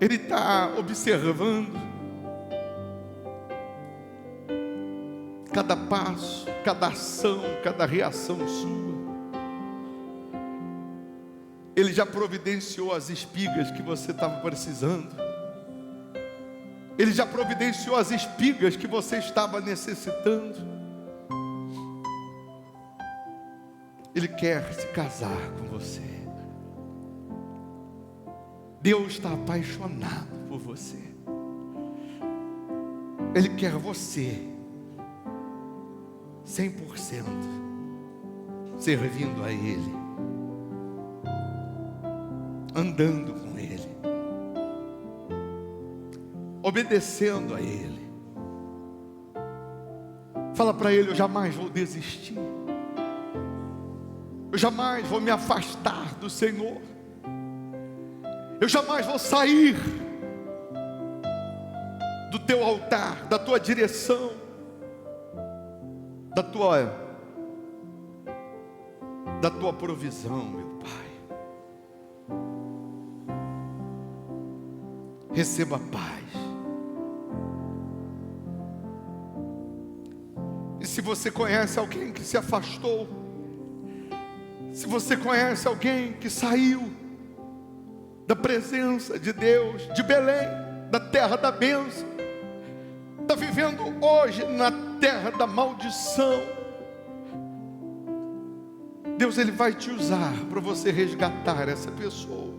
Ele está observando cada passo, cada ação, cada reação sua. Ele já providenciou as espigas que você estava precisando. Ele já providenciou as espigas que você estava necessitando. Ele quer se casar com você. Deus está apaixonado por você. Ele quer você 100% servindo a Ele, andando com Ele, obedecendo a Ele. Fala para Ele: eu jamais vou desistir, eu jamais vou me afastar do Senhor, eu jamais vou sair do teu altar, da tua direção, da tua provisão, meu Pai. Receba paz. E se você conhece alguém que se afastou, se você conhece alguém que saiu da presença de Deus, de Belém, da terra da bênção, está vivendo hoje na terra da maldição, Deus, Ele vai te usar para você resgatar essa pessoa.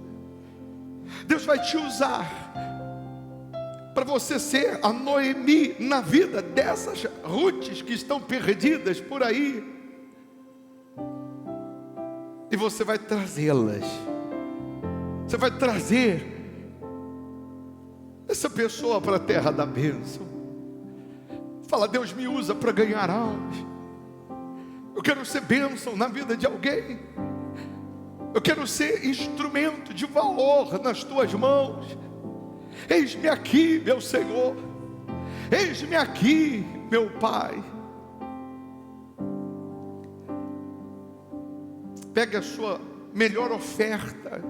Deus vai te usar para você ser a Noemi na vida dessas Ruths que estão perdidas por aí. E você vai trazê-las. Você vai trazer essa pessoa para a terra da bênção. Fala: Deus, me usa para ganhar almas. Eu quero ser bênção na vida de alguém. Eu quero ser instrumento de valor nas tuas mãos. Eis-me aqui, meu Senhor. Eis-me aqui, meu Pai. Pegue a sua melhor oferta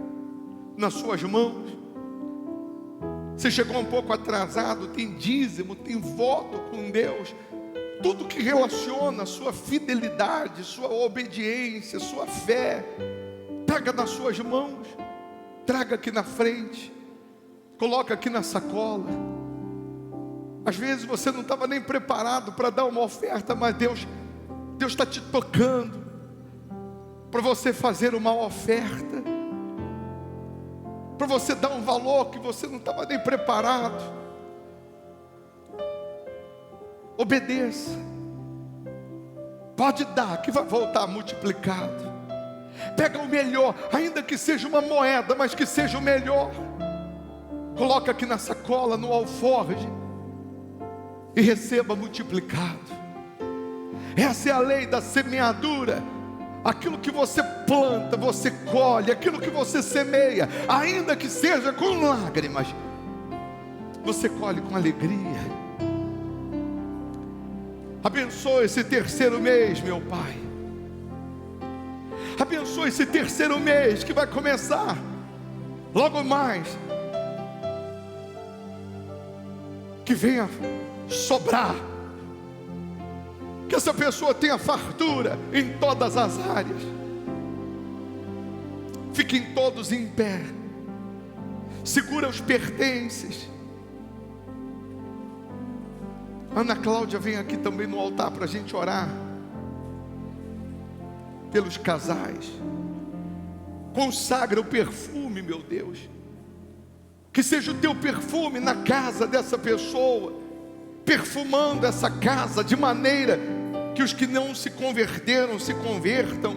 nas suas mãos. Você chegou um pouco atrasado, tem dízimo, tem voto com Deus. Tudo que relaciona a sua fidelidade, sua obediência, sua fé, pega nas suas mãos, traga aqui na frente, coloca aqui na sacola. Às vezes você não estava nem preparado para dar uma oferta, mas Deus está te tocando para você fazer uma oferta, para você dar um valor que você não estava nem preparado. Obedeça. Pode dar, que vai voltar multiplicado. Pega o melhor, ainda que seja uma moeda, mas que seja o melhor. Coloca aqui na sacola, no alforje, e receba multiplicado. Essa é a lei da semeadura. Aquilo que você planta, você colhe. Aquilo que você semeia, ainda que seja com lágrimas, você colhe com alegria. Abençoa esse terceiro mês, meu Pai. Abençoa esse terceiro mês que vai começar logo mais. Que venha sobrar. Que essa pessoa tenha fartura em todas as áreas. Fiquem todos em pé. Segura os pertences. Ana Cláudia vem aqui também no altar para a gente orar pelos casais. Consagra o perfume, meu Deus. Que seja o teu perfume na casa dessa pessoa, perfumando essa casa de maneira que os que não se converteram se convertam.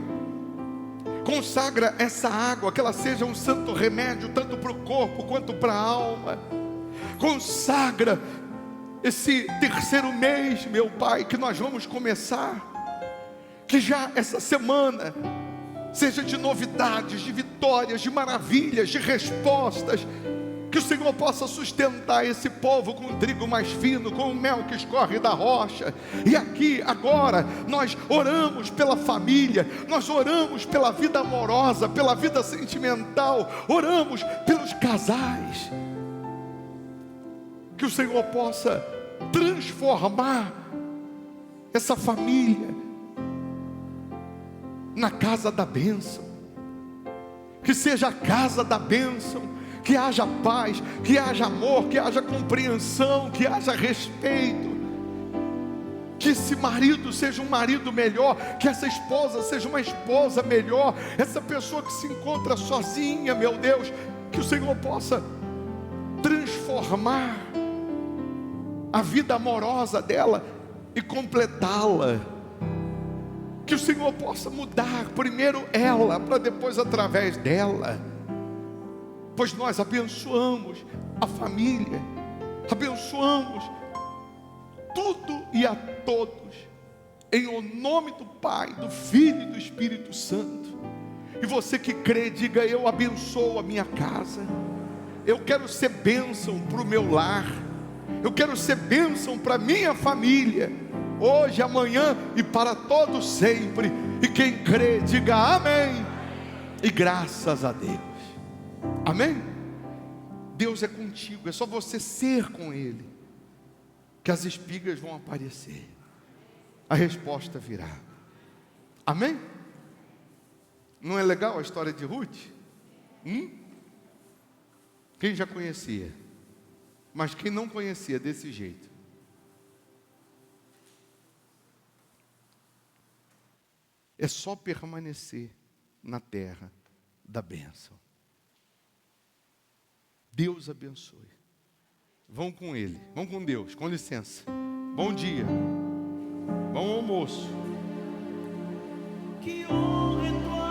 Consagra essa água, que ela seja um santo remédio tanto para o corpo quanto para a alma. Consagra esse terceiro mês, meu Pai, que nós vamos começar. Que já essa semana seja de novidades, de vitórias, de maravilhas, de respostas. Que o Senhor possa sustentar esse povo com o trigo mais fino, com o mel que escorre da rocha. E aqui, agora, nós oramos pela família, nós oramos pela vida amorosa, pela vida sentimental, oramos pelos casais. Que o Senhor possa transformar essa família na casa da bênção. Que seja a casa da bênção. Que haja paz, que haja amor, que haja compreensão, que haja respeito. Que esse marido seja um marido melhor, que essa esposa seja uma esposa melhor. Essa pessoa que se encontra sozinha, meu Deus, que o Senhor possa transformar a vida amorosa dela e completá-la. Que o Senhor possa mudar primeiro ela, para depois através dela. Pois nós abençoamos a família, abençoamos tudo e a todos, em o nome do Pai, do Filho e do Espírito Santo. E você que crê, diga: eu abençoo a minha casa, eu quero ser bênção para o meu lar, eu quero ser bênção para a minha família, hoje, amanhã e para todo sempre. E quem crê, diga amém, e graças a Deus. Amém? Deus é contigo, é só você ser com Ele, que as espigas vão aparecer, a resposta virá. Amém? Não é legal a história de Ruth? Quem já conhecia? Mas quem não conhecia desse jeito? É só permanecer na terra da bênção. Deus abençoe. Vão com Ele, vão com Deus, com licença. Bom dia, bom almoço. Que honra é tua